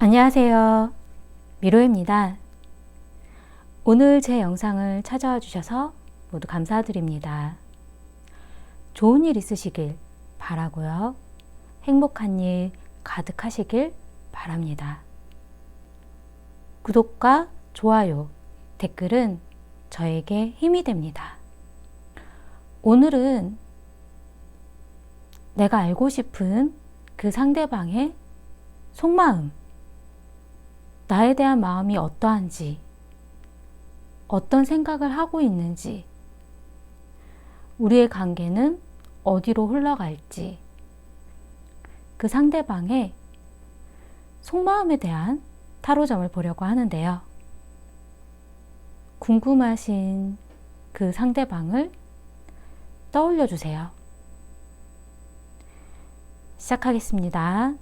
안녕하세요. 미로입니다. 오늘 제 영상을 찾아와 주셔서 모두 감사드립니다. 좋은 일 있으시길 바라고요. 행복한 일 가득하시길 바랍니다. 구독과 좋아요, 댓글은 저에게 힘이 됩니다. 오늘은 내가 알고 싶은 그 상대방의 속마음, 나에 대한 마음이 어떠한지, 어떤 생각을 하고 있는지, 우리의 관계는 어디로 흘러갈지, 그 상대방의 속마음에 대한 타로점을 보려고 하는데요. 궁금하신 그 상대방을 떠올려 주세요. 시작하겠습니다.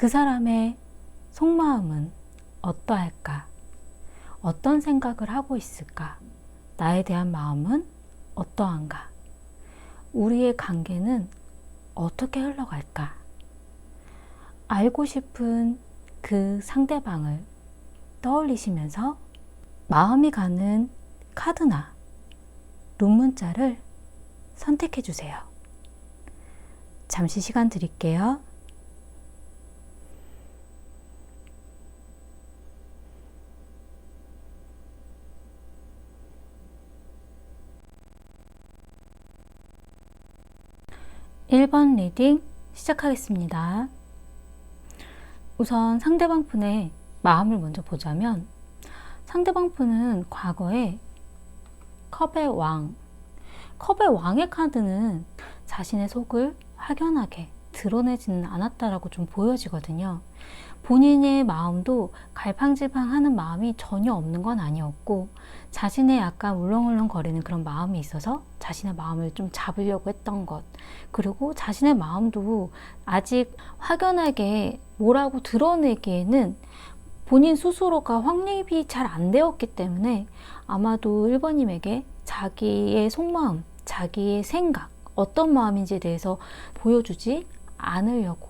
그 사람의 속마음은 어떠할까? 어떤 생각을 하고 있을까? 나에 대한 마음은 어떠한가? 우리의 관계는 어떻게 흘러갈까? 알고 싶은 그 상대방을 떠올리시면서 마음이 가는 카드나 룬문자를 선택해 주세요. 잠시 시간 드릴게요. (1번) 리딩 시작하겠습니다. 우선 상대방 분의 마음을 먼저 보자면, 상대방 분은 과거에 컵의 왕의 카드는 자신의 속을 확연하게 드러내지는 않았다라고 좀 보여지거든요. 본인의 마음도 갈팡질팡하는 마음이 전혀 없는 건 아니었고, 자신의 약간 울렁울렁거리는 그런 마음이 있어서 자신의 마음을 좀 잡으려고 했던 것, 그리고 자신의 마음도 아직 확연하게 뭐라고 드러내기에는 본인 스스로가 확립이 잘 안 되었기 때문에 아마도 1번님에게 자기의 속마음, 자기의 생각, 어떤 마음인지에 대해서 보여주지 않으려고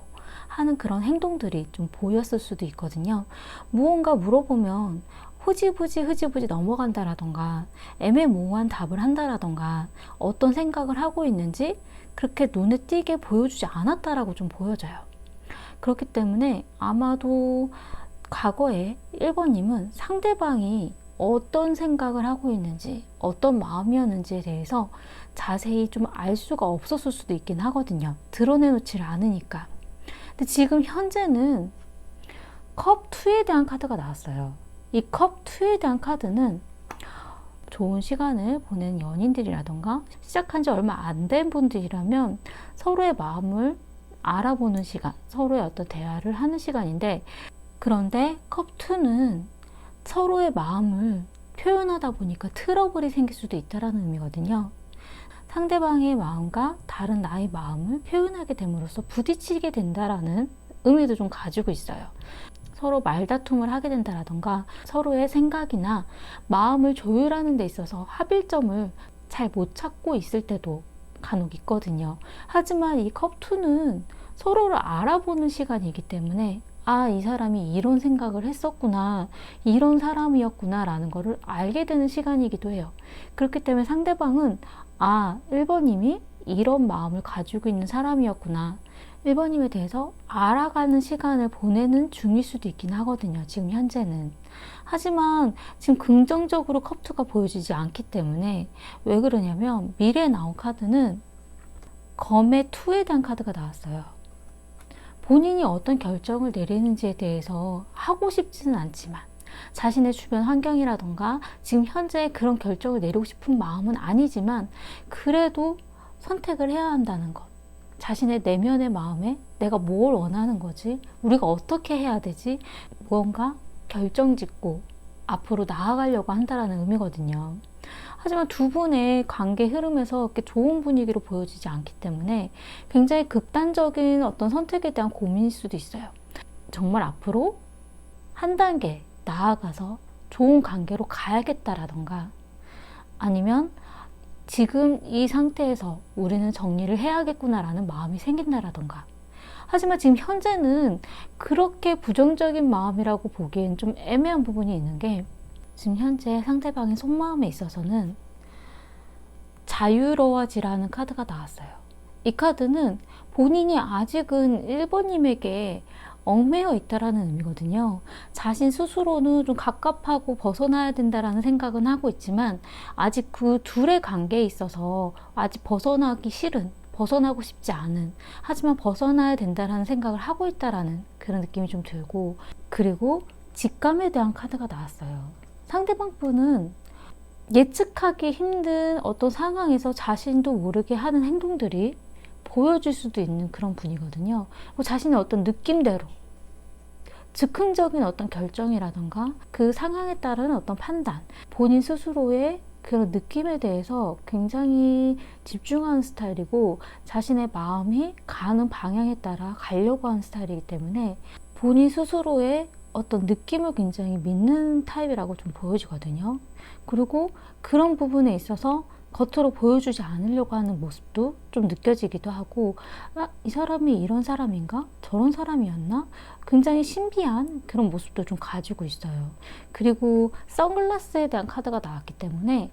하는 그런 행동들이 좀 보였을 수도 있거든요. 무언가 물어보면 흐지부지 넘어간다라던가 애매모호한 답을 한다라던가 어떤 생각을 하고 있는지 그렇게 눈에 띄게 보여주지 않았다라고 좀 보여져요. 그렇기 때문에 아마도 과거에 1번님은 상대방이 어떤 생각을 하고 있는지, 어떤 마음이었는지에 대해서 자세히 좀 알 수가 없었을 수도 있긴 하거든요. 드러내놓지를 않으니까. 근데 지금 현재는 컵2에 대한 카드가 나왔어요. 이 컵2에 대한 카드는 좋은 시간을 보낸 연인들이라던가 시작한 지 얼마 안 된 분들이라면 서로의 마음을 알아보는 시간, 서로의 어떤 대화를 하는 시간인데, 그런데 컵2는 서로의 마음을 표현하다 보니까 트러블이 생길 수도 있다는 의미거든요. 상대방의 마음과 다른 나의 마음을 표현하게 됨으로써 부딪히게 된다라는 의미도 좀 가지고 있어요. 서로 말다툼을 하게 된다라던가 서로의 생각이나 마음을 조율하는 데 있어서 합일점을 잘 못 찾고 있을 때도 간혹 있거든요. 하지만 이 컵2는 서로를 알아보는 시간이기 때문에 이 사람이 이런 생각을 했었구나, 이런 사람이었구나 라는 거를 알게 되는 시간이기도 해요. 그렇기 때문에 상대방은 1번님이 이런 마음을 가지고 있는 사람이었구나, 1번님에 대해서 알아가는 시간을 보내는 중일 수도 있긴 하거든요, 지금 현재는. 하지만 지금 긍정적으로 컵2가 보여지지 않기 때문에, 왜 그러냐면 미래에 나온 카드는 검의 2에 대한 카드가 나왔어요. 본인이 어떤 결정을 내리는지에 대해서 하고 싶지는 않지만 자신의 주변 환경이라던가 지금 현재 그런 결정을 내리고 싶은 마음은 아니지만 그래도 선택을 해야 한다는 것, 자신의 내면의 마음에 내가 뭘 원하는 거지, 우리가 어떻게 해야 되지, 무언가 결정짓고 앞으로 나아가려고 한다는 의미거든요. 하지만 두 분의 관계 흐름에서 이렇게 좋은 분위기로 보여지지 않기 때문에 굉장히 극단적인 어떤 선택에 대한 고민일 수도 있어요. 정말 앞으로 한 단계 나아가서 좋은 관계로 가야겠다라던가, 아니면 지금 이 상태에서 우리는 정리를 해야겠구나라는 마음이 생긴다라던가. 하지만 지금 현재는 그렇게 부정적인 마음이라고 보기엔 좀 애매한 부분이 있는 게, 지금 현재 상대방의 속마음에 있어서는 자유로워지라는 카드가 나왔어요. 이 카드는 본인이 아직은 1번님에게 얽매여 있다라는 의미거든요. 자신 스스로는 좀 갑갑하고 벗어나야 된다라는 생각은 하고 있지만 아직 그 둘의 관계에 있어서 아직 벗어나기 싫은, 벗어나고 싶지 않은, 하지만 벗어나야 된다라는 생각을 하고 있다라는 그런 느낌이 좀 들고, 그리고 직감에 대한 카드가 나왔어요. 상대방 분은 예측하기 힘든 어떤 상황에서 자신도 모르게 하는 행동들이 보여줄 수도 있는 그런 분이거든요. 자신의 어떤 느낌대로 즉흥적인 어떤 결정이라던가 그 상황에 따른 어떤 판단, 본인 스스로의 그런 느낌에 대해서 굉장히 집중하는 스타일이고, 자신의 마음이 가는 방향에 따라 가려고 하는 스타일이기 때문에 본인 스스로의 어떤 느낌을 굉장히 믿는 타입이라고 좀 보여지거든요. 그리고 그런 부분에 있어서 겉으로 보여주지 않으려고 하는 모습도 좀 느껴지기도 하고, 이 사람이 이런 사람인가? 저런 사람이었나? 굉장히 신비한 그런 모습도 좀 가지고 있어요. 그리고 선글라스에 대한 카드가 나왔기 때문에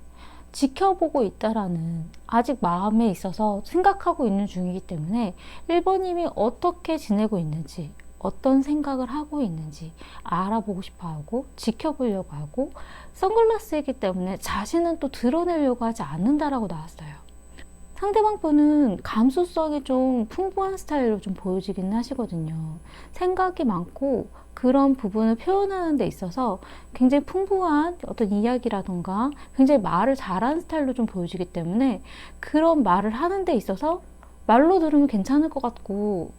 지켜보고 있다라는, 아직 마음에 있어서 생각하고 있는 중이기 때문에 1번님이 어떻게 지내고 있는지, 어떤 생각을 하고 있는지 알아보고 싶어 하고 지켜보려고 하고, 선글라스이기 때문에 자신은 또 드러내려고 하지 않는다라고 나왔어요. 상대방 분은 감수성이 좀 풍부한 스타일로 좀 보여지긴 하시거든요. 생각이 많고 그런 부분을 표현하는 데 있어서 굉장히 풍부한 어떤 이야기라던가 굉장히 말을 잘하는 스타일로 좀 보여지기 때문에, 그런 말을 하는 데 있어서 말로 들으면 괜찮을 것 같고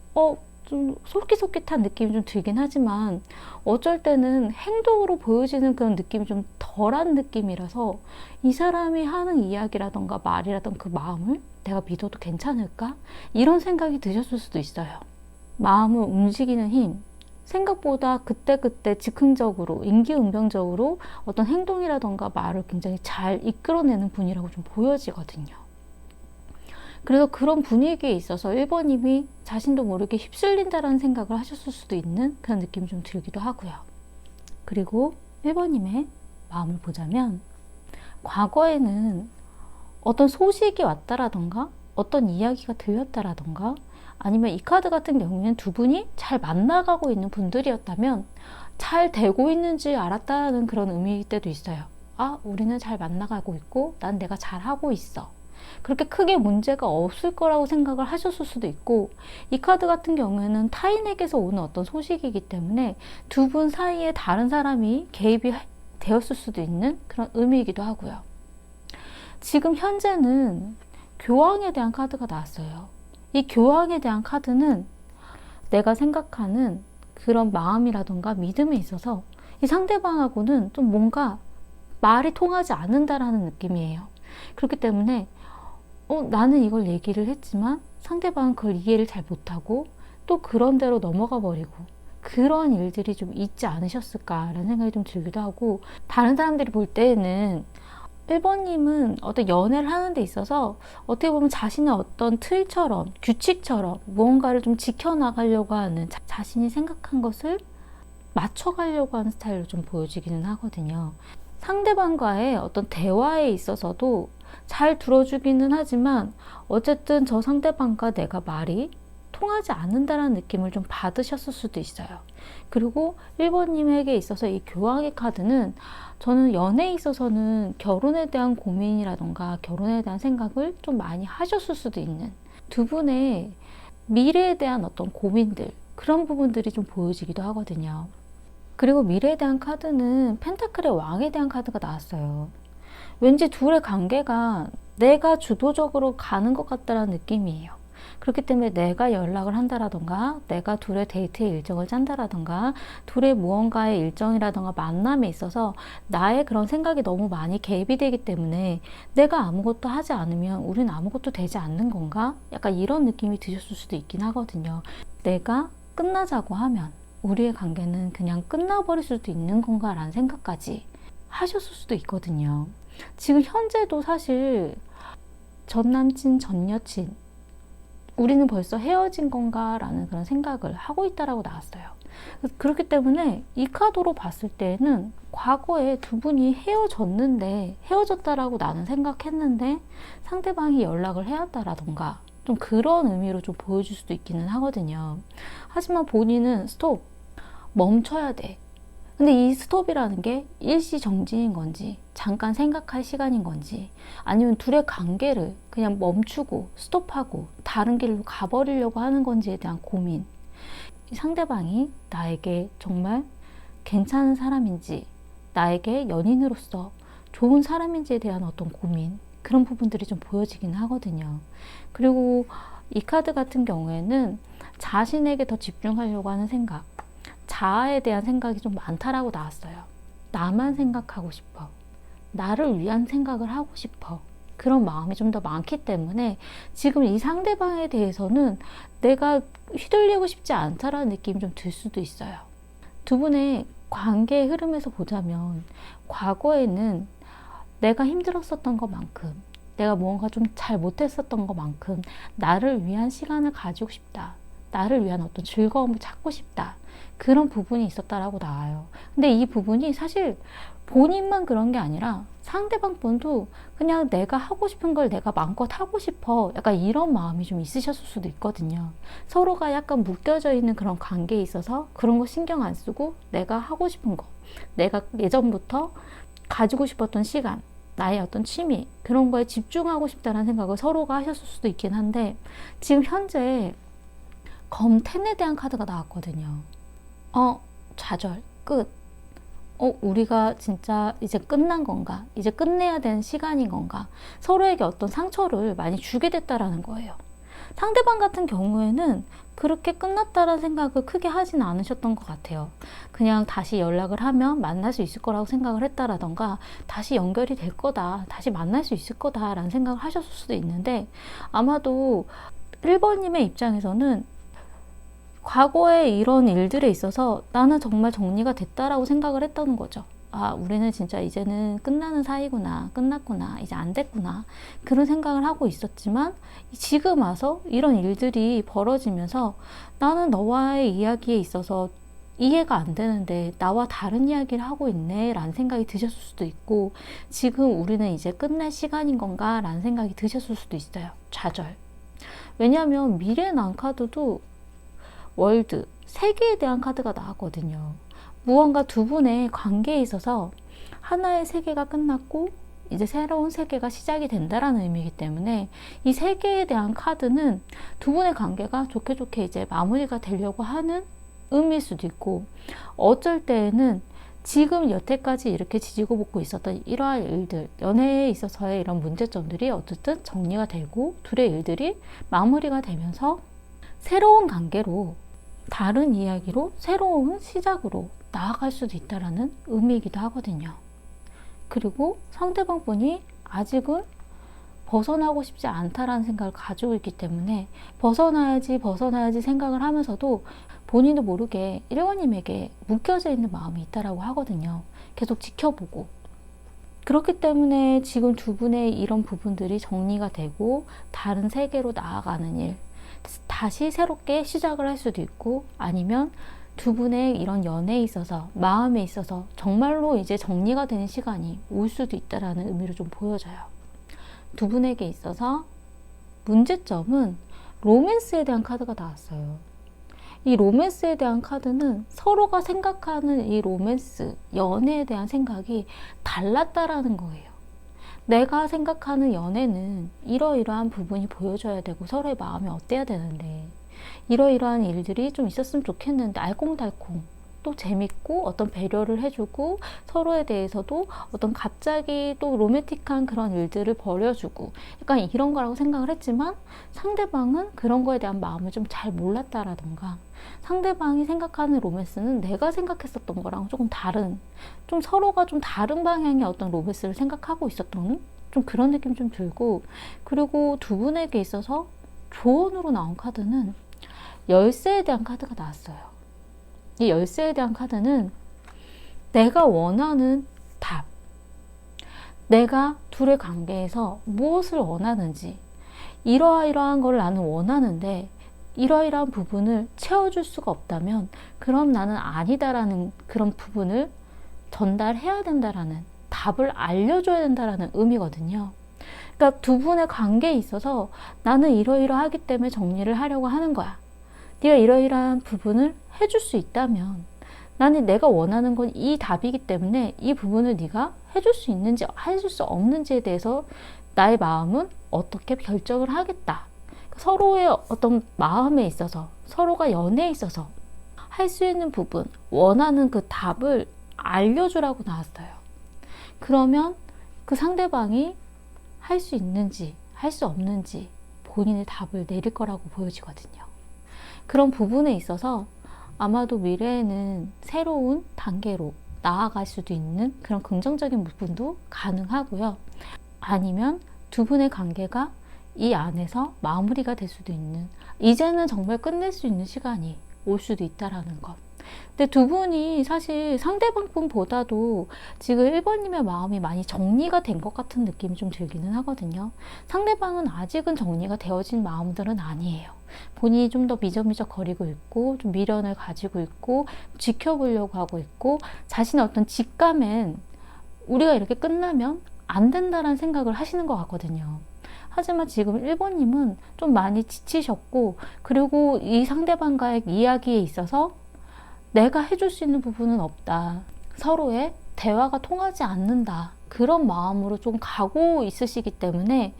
좀 솔깃솔깃한 느낌이 좀 들긴 하지만, 어쩔 때는 행동으로 보여지는 그런 느낌이 좀 덜한 느낌이라서 이 사람이 하는 이야기라던가 말이라던가 그 마음을 내가 믿어도 괜찮을까? 이런 생각이 드셨을 수도 있어요. 마음을 움직이는 힘, 생각보다 그때그때 즉흥적으로, 임기응변적으로 어떤 행동이라던가 말을 굉장히 잘 이끌어내는 분이라고 좀 보여지거든요. 그래서 그런 분위기에 있어서 1번님이 자신도 모르게 휩쓸린다라는 생각을 하셨을 수도 있는 그런 느낌이 좀 들기도 하고요. 그리고 1번님의 마음을 보자면, 과거에는 어떤 소식이 왔다라던가 어떤 이야기가 들렸다라던가, 아니면 이 카드 같은 경우에는 두 분이 잘 만나가고 있는 분들이었다면 잘 되고 있는지 알았다는 그런 의미일 때도 있어요. 우리는 잘 만나가고 있고 난 내가 잘하고 있어. 그렇게 크게 문제가 없을 거라고 생각을 하셨을 수도 있고, 이 카드 같은 경우에는 타인에게서 오는 어떤 소식이기 때문에 두 분 사이에 다른 사람이 개입이 되었을 수도 있는 그런 의미이기도 하고요. 지금 현재는 교황에 대한 카드가 나왔어요. 이 교황에 대한 카드는 내가 생각하는 그런 마음이라던가 믿음에 있어서 이 상대방하고는 좀 뭔가 말이 통하지 않는다라는 느낌이에요. 그렇기 때문에 나는 이걸 얘기를 했지만 상대방은 그걸 이해를 잘 못하고 또 그런 대로 넘어가 버리고, 그런 일들이 좀 있지 않으셨을까라는 생각이 좀 들기도 하고, 다른 사람들이 볼 때에는 1번님은 어떤 연애를 하는 데 있어서 어떻게 보면 자신의 어떤 틀처럼, 규칙처럼 무언가를 좀 지켜나가려고 하는, 자신이 생각한 것을 맞춰가려고 하는 스타일로 좀 보여지기는 하거든요. 상대방과의 어떤 대화에 있어서도 잘 들어주기는 하지만 어쨌든 저 상대방과 내가 말이 통하지 않는다는 느낌을 좀 받으셨을 수도 있어요. 그리고 1번님에게 있어서 이 교황의 카드는, 저는 연애에 있어서는 결혼에 대한 고민이라던가 결혼에 대한 생각을 좀 많이 하셨을 수도 있는, 두 분의 미래에 대한 어떤 고민들, 그런 부분들이 좀 보여지기도 하거든요. 그리고 미래에 대한 카드는 펜타클의 왕에 대한 카드가 나왔어요. 왠지 둘의 관계가 내가 주도적으로 가는 것 같다는 느낌이에요. 그렇기 때문에 내가 연락을 한다라던가, 내가 둘의 데이트의 일정을 짠다라던가, 둘의 무언가의 일정이라던가 만남에 있어서 나의 그런 생각이 너무 많이 개입이 되기 때문에 내가 아무것도 하지 않으면 우린 아무것도 되지 않는 건가? 약간 이런 느낌이 드셨을 수도 있긴 하거든요. 내가 끝나자고 하면 우리의 관계는 그냥 끝나버릴 수도 있는 건가 라는 생각까지 하셨을 수도 있거든요. 지금 현재도 사실 전 남친, 전 여친, 우리는 벌써 헤어진 건가 라는 그런 생각을 하고 있다라고 나왔어요. 그렇기 때문에 이 카드로 봤을 때는 과거에 두 분이 헤어졌다라고 나는 생각했는데 상대방이 연락을 해왔다라던가, 좀 그런 의미로 좀 보여줄 수도 있기는 하거든요. 하지만 본인은 스톱, 멈춰야 돼. 근데 이 스톱이라는 게 일시정지인 건지, 잠깐 생각할 시간인 건지, 아니면 둘의 관계를 그냥 멈추고 스톱하고 다른 길로 가버리려고 하는 건지에 대한 고민, 상대방이 나에게 정말 괜찮은 사람인지, 나에게 연인으로서 좋은 사람인지에 대한 어떤 고민, 그런 부분들이 좀 보여지긴 하거든요. 그리고 이 카드 같은 경우에는 자신에게 더 집중하려고 하는 생각, 자아에 대한 생각이 좀 많다라고 나왔어요. 나만 생각하고 싶어. 나를 위한 생각을 하고 싶어. 그런 마음이 좀 더 많기 때문에 지금 이 상대방에 대해서는 내가 휘둘리고 싶지 않다라는 느낌이 좀 들 수도 있어요. 두 분의 관계의 흐름에서 보자면 과거에는 내가 힘들었었던 것만큼, 내가 무언가 좀 잘 못했었던 것만큼 나를 위한 시간을 가지고 싶다, 나를 위한 어떤 즐거움을 찾고 싶다, 그런 부분이 있었다라고 나와요. 근데 이 부분이 사실 본인만 그런 게 아니라 상대방 분도 그냥 내가 하고 싶은 걸 내가 마음껏 하고 싶어, 약간 이런 마음이 좀 있으셨을 수도 있거든요. 서로가 약간 묶여져 있는 그런 관계에 있어서 그런 거 신경 안 쓰고 내가 하고 싶은 거, 내가 예전부터 가지고 싶었던 시간, 나의 어떤 취미, 그런 거에 집중하고 싶다는 생각을 서로가 하셨을 수도 있긴 한데, 지금 현재 검텐에 대한 카드가 나왔거든요. 좌절, 끝. 우리가 진짜 이제 끝난 건가? 이제 끝내야 되는 시간인 건가? 서로에게 어떤 상처를 많이 주게 됐다라는 거예요. 상대방 같은 경우에는 그렇게 끝났다라는 생각을 크게 하진 않으셨던 것 같아요. 그냥 다시 연락을 하면 만날 수 있을 거라고 생각을 했다라던가, 다시 연결이 될 거다, 다시 만날 수 있을 거다라는 생각을 하셨을 수도 있는데, 아마도 1번님의 입장에서는 과거에 이런 일들에 있어서 나는 정말 정리가 됐다라고 생각을 했다는 거죠. 우리는 진짜 이제는 끝나는 사이구나, 끝났구나, 이제 안 됐구나, 그런 생각을 하고 있었지만, 지금 와서 이런 일들이 벌어지면서 나는 너와의 이야기에 있어서 이해가 안 되는데 나와 다른 이야기를 하고 있네 라는 생각이 드셨을 수도 있고, 지금 우리는 이제 끝낼 시간인 건가 라는 생각이 드셨을 수도 있어요. 좌절. 왜냐하면 미래의 난 카드도 월드, 세계에 대한 카드가 나왔거든요. 무언가 두 분의 관계에 있어서 하나의 세계가 끝났고 이제 새로운 세계가 시작이 된다라는 의미이기 때문에, 이 세계에 대한 카드는 두 분의 관계가 좋게 좋게 이제 마무리가 되려고 하는 의미일 수도 있고, 어쩔 때에는 지금 여태까지 이렇게 지지고 볶고 있었던 이러한 일들, 연애에 있어서의 이런 문제점들이 어쨌든 정리가 되고 둘의 일들이 마무리가 되면서 새로운 관계로, 다른 이야기로, 새로운 시작으로 나아갈 수도 있다라는 의미이기도 하거든요. 그리고 상대방 분이 아직은 벗어나고 싶지 않다라는 생각을 가지고 있기 때문에 벗어나야지 생각을 하면서도 본인도 모르게 1번님에게 묶여져 있는 마음이 있다라고 하거든요. 계속 지켜보고. 그렇기 때문에 지금 두 분의 이런 부분들이 정리가 되고 다른 세계로 나아가는 일, 다시 새롭게 시작을 할 수도 있고, 아니면 두 분의 이런 연애에 있어서, 마음에 있어서 정말로 이제 정리가 되는 시간이 올 수도 있다라는 의미로 좀 보여져요. 두 분에게 있어서 문제점은 로맨스에 대한 카드가 나왔어요. 이 로맨스에 대한 카드는 서로가 생각하는 이 로맨스, 연애에 대한 생각이 달랐다라는 거예요. 내가 생각하는 연애는 이러이러한 부분이 보여줘야 되고 서로의 마음이 어때야 되는데, 이러이러한 일들이 좀 있었으면 좋겠는데, 알콩달콩 또 재밌고 어떤 배려를 해주고 서로에 대해서도 어떤 갑자기 또 로맨틱한 그런 일들을 벌여주고 약간 이런 거라고 생각을 했지만, 상대방은 그런 거에 대한 마음을 좀 잘 몰랐다라던가, 상대방이 생각하는 로맨스는 내가 생각했었던 거랑 조금 다른, 좀 서로가 좀 다른 방향의 어떤 로맨스를 생각하고 있었던 좀 그런 느낌 좀 들고, 그리고 두 분에게 있어서 조언으로 나온 카드는 열쇠에 대한 카드가 나왔어요. 이 열쇠에 대한 카드는 내가 원하는 답, 내가 둘의 관계에서 무엇을 원하는지, 이러이러한 걸 나는 원하는데 이러이러한 부분을 채워줄 수가 없다면 그럼 나는 아니다라는 그런 부분을 전달해야 된다라는, 답을 알려줘야 된다라는 의미거든요. 그러니까 두 분의 관계에 있어서 나는 이러이러하기 때문에 정리를 하려고 하는 거야. 네가 이러이러한 부분을 해줄 수 있다면, 나는 내가 원하는 건 이 답이기 때문에 이 부분을 네가 해줄 수 있는지 해줄 수 없는지에 대해서 나의 마음은 어떻게 결정을 하겠다. 서로의 어떤 마음에 있어서, 서로가 연애에 있어서 할 수 있는 부분, 원하는 그 답을 알려주라고 나왔어요. 그러면 그 상대방이 할 수 있는지 할 수 없는지 본인의 답을 내릴 거라고 보여지거든요. 그런 부분에 있어서 아마도 미래에는 새로운 단계로 나아갈 수도 있는 그런 긍정적인 부분도 가능하고요. 아니면 두 분의 관계가 이 안에서 마무리가 될 수도 있는, 이제는 정말 끝낼 수 있는 시간이 올 수도 있다라는 것. 근데 두 분이 사실 상대방 분보다도 지금 1번님의 마음이 많이 정리가 된 것 같은 느낌이 좀 들기는 하거든요. 상대방은 아직은 정리가 되어진 마음들은 아니에요. 본인이 좀 더 미적미적 거리고 있고 좀 미련을 가지고 있고 지켜보려고 하고 있고 자신의 어떤 직감엔 우리가 이렇게 끝나면 안 된다라는 생각을 하시는 것 같거든요. 하지만 지금 1번님은 좀 많이 지치셨고 그리고 이 상대방과의 이야기에 있어서 내가 해줄 수 있는 부분은 없다. 서로의 대화가 통하지 않는다. 그런 마음으로 좀 가고 있으시기 때문에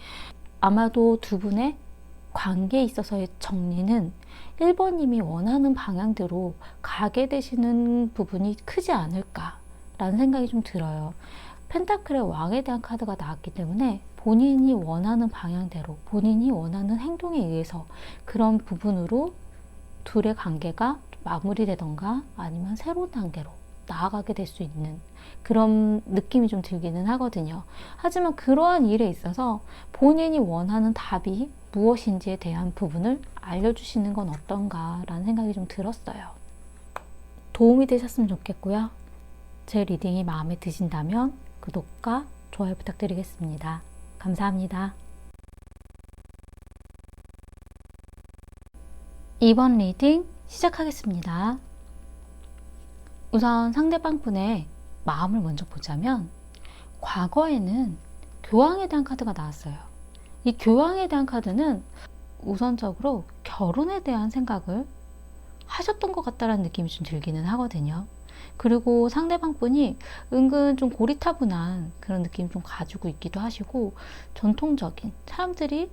아마도 두 분의 관계에 있어서의 정리는 1번님이 원하는 방향대로 가게 되시는 부분이 크지 않을까라는 생각이 좀 들어요. 펜타클의 왕에 대한 카드가 나왔기 때문에 본인이 원하는 방향대로 본인이 원하는 행동에 의해서 그런 부분으로 둘의 관계가 마무리되던가 아니면 새로운 단계로 나아가게 될 수 있는 그런 느낌이 좀 들기는 하거든요. 하지만 그러한 일에 있어서 본인이 원하는 답이 무엇인지에 대한 부분을 알려주시는 건 어떤가라는 생각이 좀 들었어요. 도움이 되셨으면 좋겠고요. 제 리딩이 마음에 드신다면 구독과 좋아요 부탁드리겠습니다. 감사합니다. 이번 리딩 시작하겠습니다. 우선 상대방 분의 마음을 먼저 보자면 과거에는 교황에 대한 카드가 나왔어요. 이 교황에 대한 카드는 우선적으로 결혼에 대한 생각을 하셨던 것 같다는 느낌이 좀 들기는 하거든요. 그리고 상대방 분이 은근 좀 고리타분한 그런 느낌 좀 가지고 있기도 하시고 전통적인 사람들이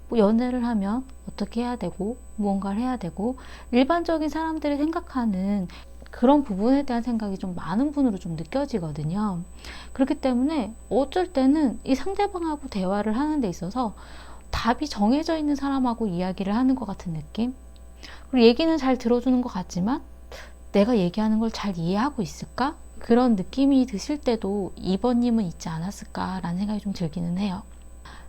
뭐 연애를 하면 어떻게 해야 되고 무언가를 해야 되고 일반적인 사람들이 생각하는 그런 부분에 대한 생각이 좀 많은 분으로 좀 느껴지거든요. 그렇기 때문에 어쩔 때는 이 상대방하고 대화를 하는 데 있어서 답이 정해져 있는 사람하고 이야기를 하는 것 같은 느낌? 그리고 얘기는 잘 들어주는 것 같지만 내가 얘기하는 걸 잘 이해하고 있을까? 그런 느낌이 드실 때도 2번님은 있지 않았을까라는 생각이 좀 들기는 해요.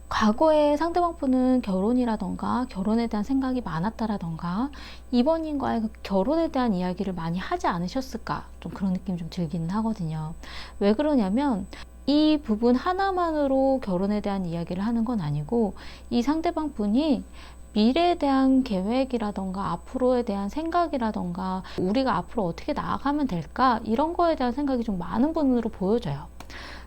과거에 상대방 분은 결혼이라던가 결혼에 대한 생각이 많았다라던가 2번님과의 그 결혼에 대한 이야기를 많이 하지 않으셨을까? 좀 그런 느낌이 좀 들기는 하거든요. 왜 그러냐면 이 부분 하나만으로 결혼에 대한 이야기를 하는 건 아니고 이 상대방 분이 미래에 대한 계획이라던가 앞으로에 대한 생각이라던가 우리가 앞으로 어떻게 나아가면 될까 이런 거에 대한 생각이 좀 많은 분으로 보여져요.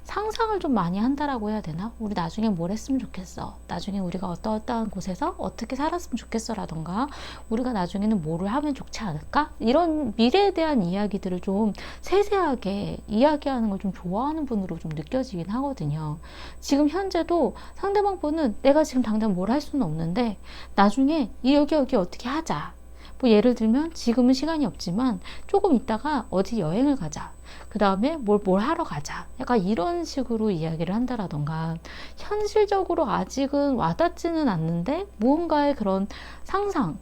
상상을 좀 많이 한다라고 해야 되나? 우리 나중에 뭘 했으면 좋겠어. 나중에 우리가 어떠한 곳에서 어떻게 살았으면 좋겠어 라던가 우리가 나중에는 뭐를 하면 좋지 않을까? 이런 미래에 대한 이야기들을 좀 세세하게 이야기하는 걸 좀 좋아하는 분으로 좀 느껴지긴 하거든요. 지금 현재도 상대방 분은 내가 지금 당장 뭘 할 수는 없는데 나중에 여기 어떻게 하자. 뭐 예를 들면 지금은 시간이 없지만 조금 있다가 어디 여행을 가자. 그 다음에 뭘 하러 가자. 약간 이런 식으로 이야기를 한다라던가 현실적으로 아직은 와닿지는 않는데 무언가의 그런 상상,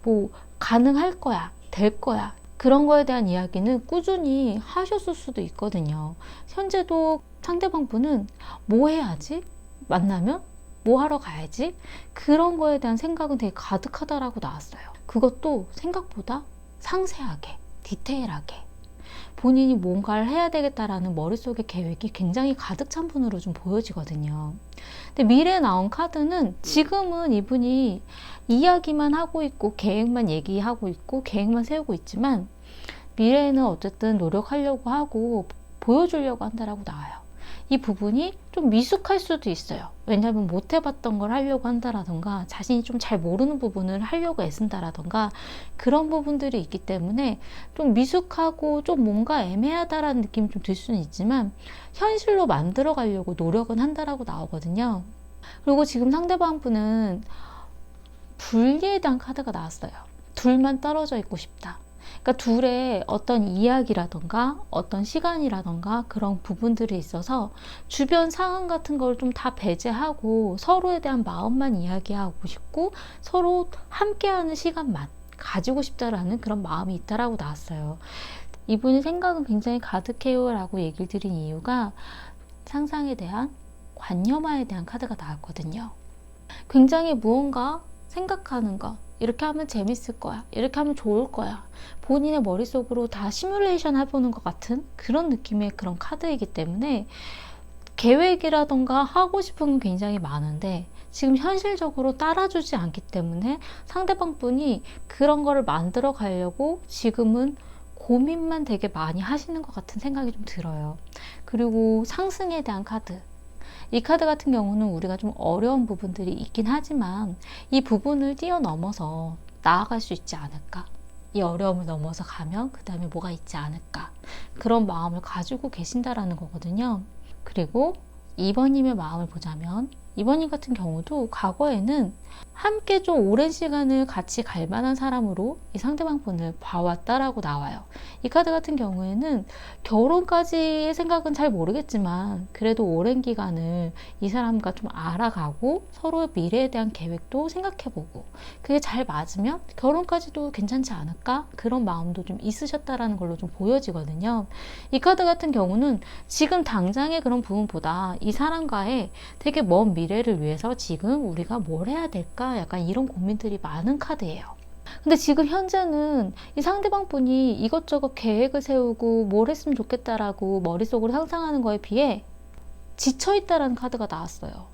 뭐 가능할 거야, 될 거야. 그런 거에 대한 이야기는 꾸준히 하셨을 수도 있거든요. 현재도 상대방 분은 뭐 해야지? 만나면? 뭐 하러 가야지? 그런 거에 대한 생각은 되게 가득하다라고 나왔어요. 그것도 생각보다 상세하게, 디테일하게 본인이 뭔가를 해야 되겠다라는 머릿속의 계획이 굉장히 가득 찬 분으로 좀 보여지거든요. 근데 미래에 나온 카드는 지금은 이분이 이야기만 하고 있고 계획만 얘기하고 있고 계획만 세우고 있지만 미래에는 어쨌든 노력하려고 하고 보여주려고 한다라고 나와요. 이 부분이 좀 미숙할 수도 있어요. 왜냐하면 못 해봤던 걸 하려고 한다라던가 자신이 좀 잘 모르는 부분을 하려고 애쓴다라던가 그런 부분들이 있기 때문에 좀 미숙하고 좀 뭔가 애매하다라는 느낌이 좀 들 수는 있지만 현실로 만들어 가려고 노력은 한다라고 나오거든요. 그리고 지금 상대방 분은 분리에 대한 카드가 나왔어요. 둘만 떨어져 있고 싶다. 그러니까 둘의 어떤 이야기라던가 어떤 시간이라던가 그런 부분들이 있어서 주변 상황 같은 걸 좀 다 배제하고 서로에 대한 마음만 이야기하고 싶고 서로 함께하는 시간만 가지고 싶다라는 그런 마음이 있다라고 나왔어요. 이분의 생각은 굉장히 가득해요 라고 얘기를 드린 이유가 상상에 대한 관념화에 대한 카드가 나왔거든요. 굉장히 무언가 생각하는 것 이렇게 하면 재밌을 거야, 이렇게 하면 좋을 거야, 본인의 머릿속으로 다 시뮬레이션 해보는 것 같은 그런 느낌의 그런 카드이기 때문에 계획이라던가 하고 싶은 건 굉장히 많은데 지금 현실적으로 따라주지 않기 때문에 상대방 분이 그런 거를 만들어 가려고 지금은 고민만 되게 많이 하시는 것 같은 생각이 좀 들어요. 그리고 상승에 대한 카드, 이 카드 같은 경우는 우리가 좀 어려운 부분들이 있긴 하지만 이 부분을 뛰어넘어서 나아갈 수 있지 않을까, 이 어려움을 넘어서 가면 그 다음에 뭐가 있지 않을까, 그런 마음을 가지고 계신다라는 거거든요. 그리고 2번님의 마음을 보자면 2번님 같은 경우도 과거에는 함께 좀 오랜 시간을 같이 갈 만한 사람으로 이 상대방 분을 봐왔다라고 나와요. 이 카드 같은 경우에는 결혼까지의 생각은 잘 모르겠지만 그래도 오랜 기간을 이 사람과 좀 알아가고 서로의 미래에 대한 계획도 생각해보고 그게 잘 맞으면 결혼까지도 괜찮지 않을까? 그런 마음도 좀 있으셨다라는 걸로 좀 보여지거든요. 이 카드 같은 경우는 지금 당장의 그런 부분보다 이 사람과의 되게 먼 미래를 위해서 지금 우리가 뭘 해야 될까? 약간 이런 고민들이 많은 카드예요. 근데 지금 현재는 이 상대방 분이 이것저것 계획을 세우고 뭘 했으면 좋겠다라고 머릿속으로 상상하는 거에 비해 지쳐있다라는 카드가 나왔어요.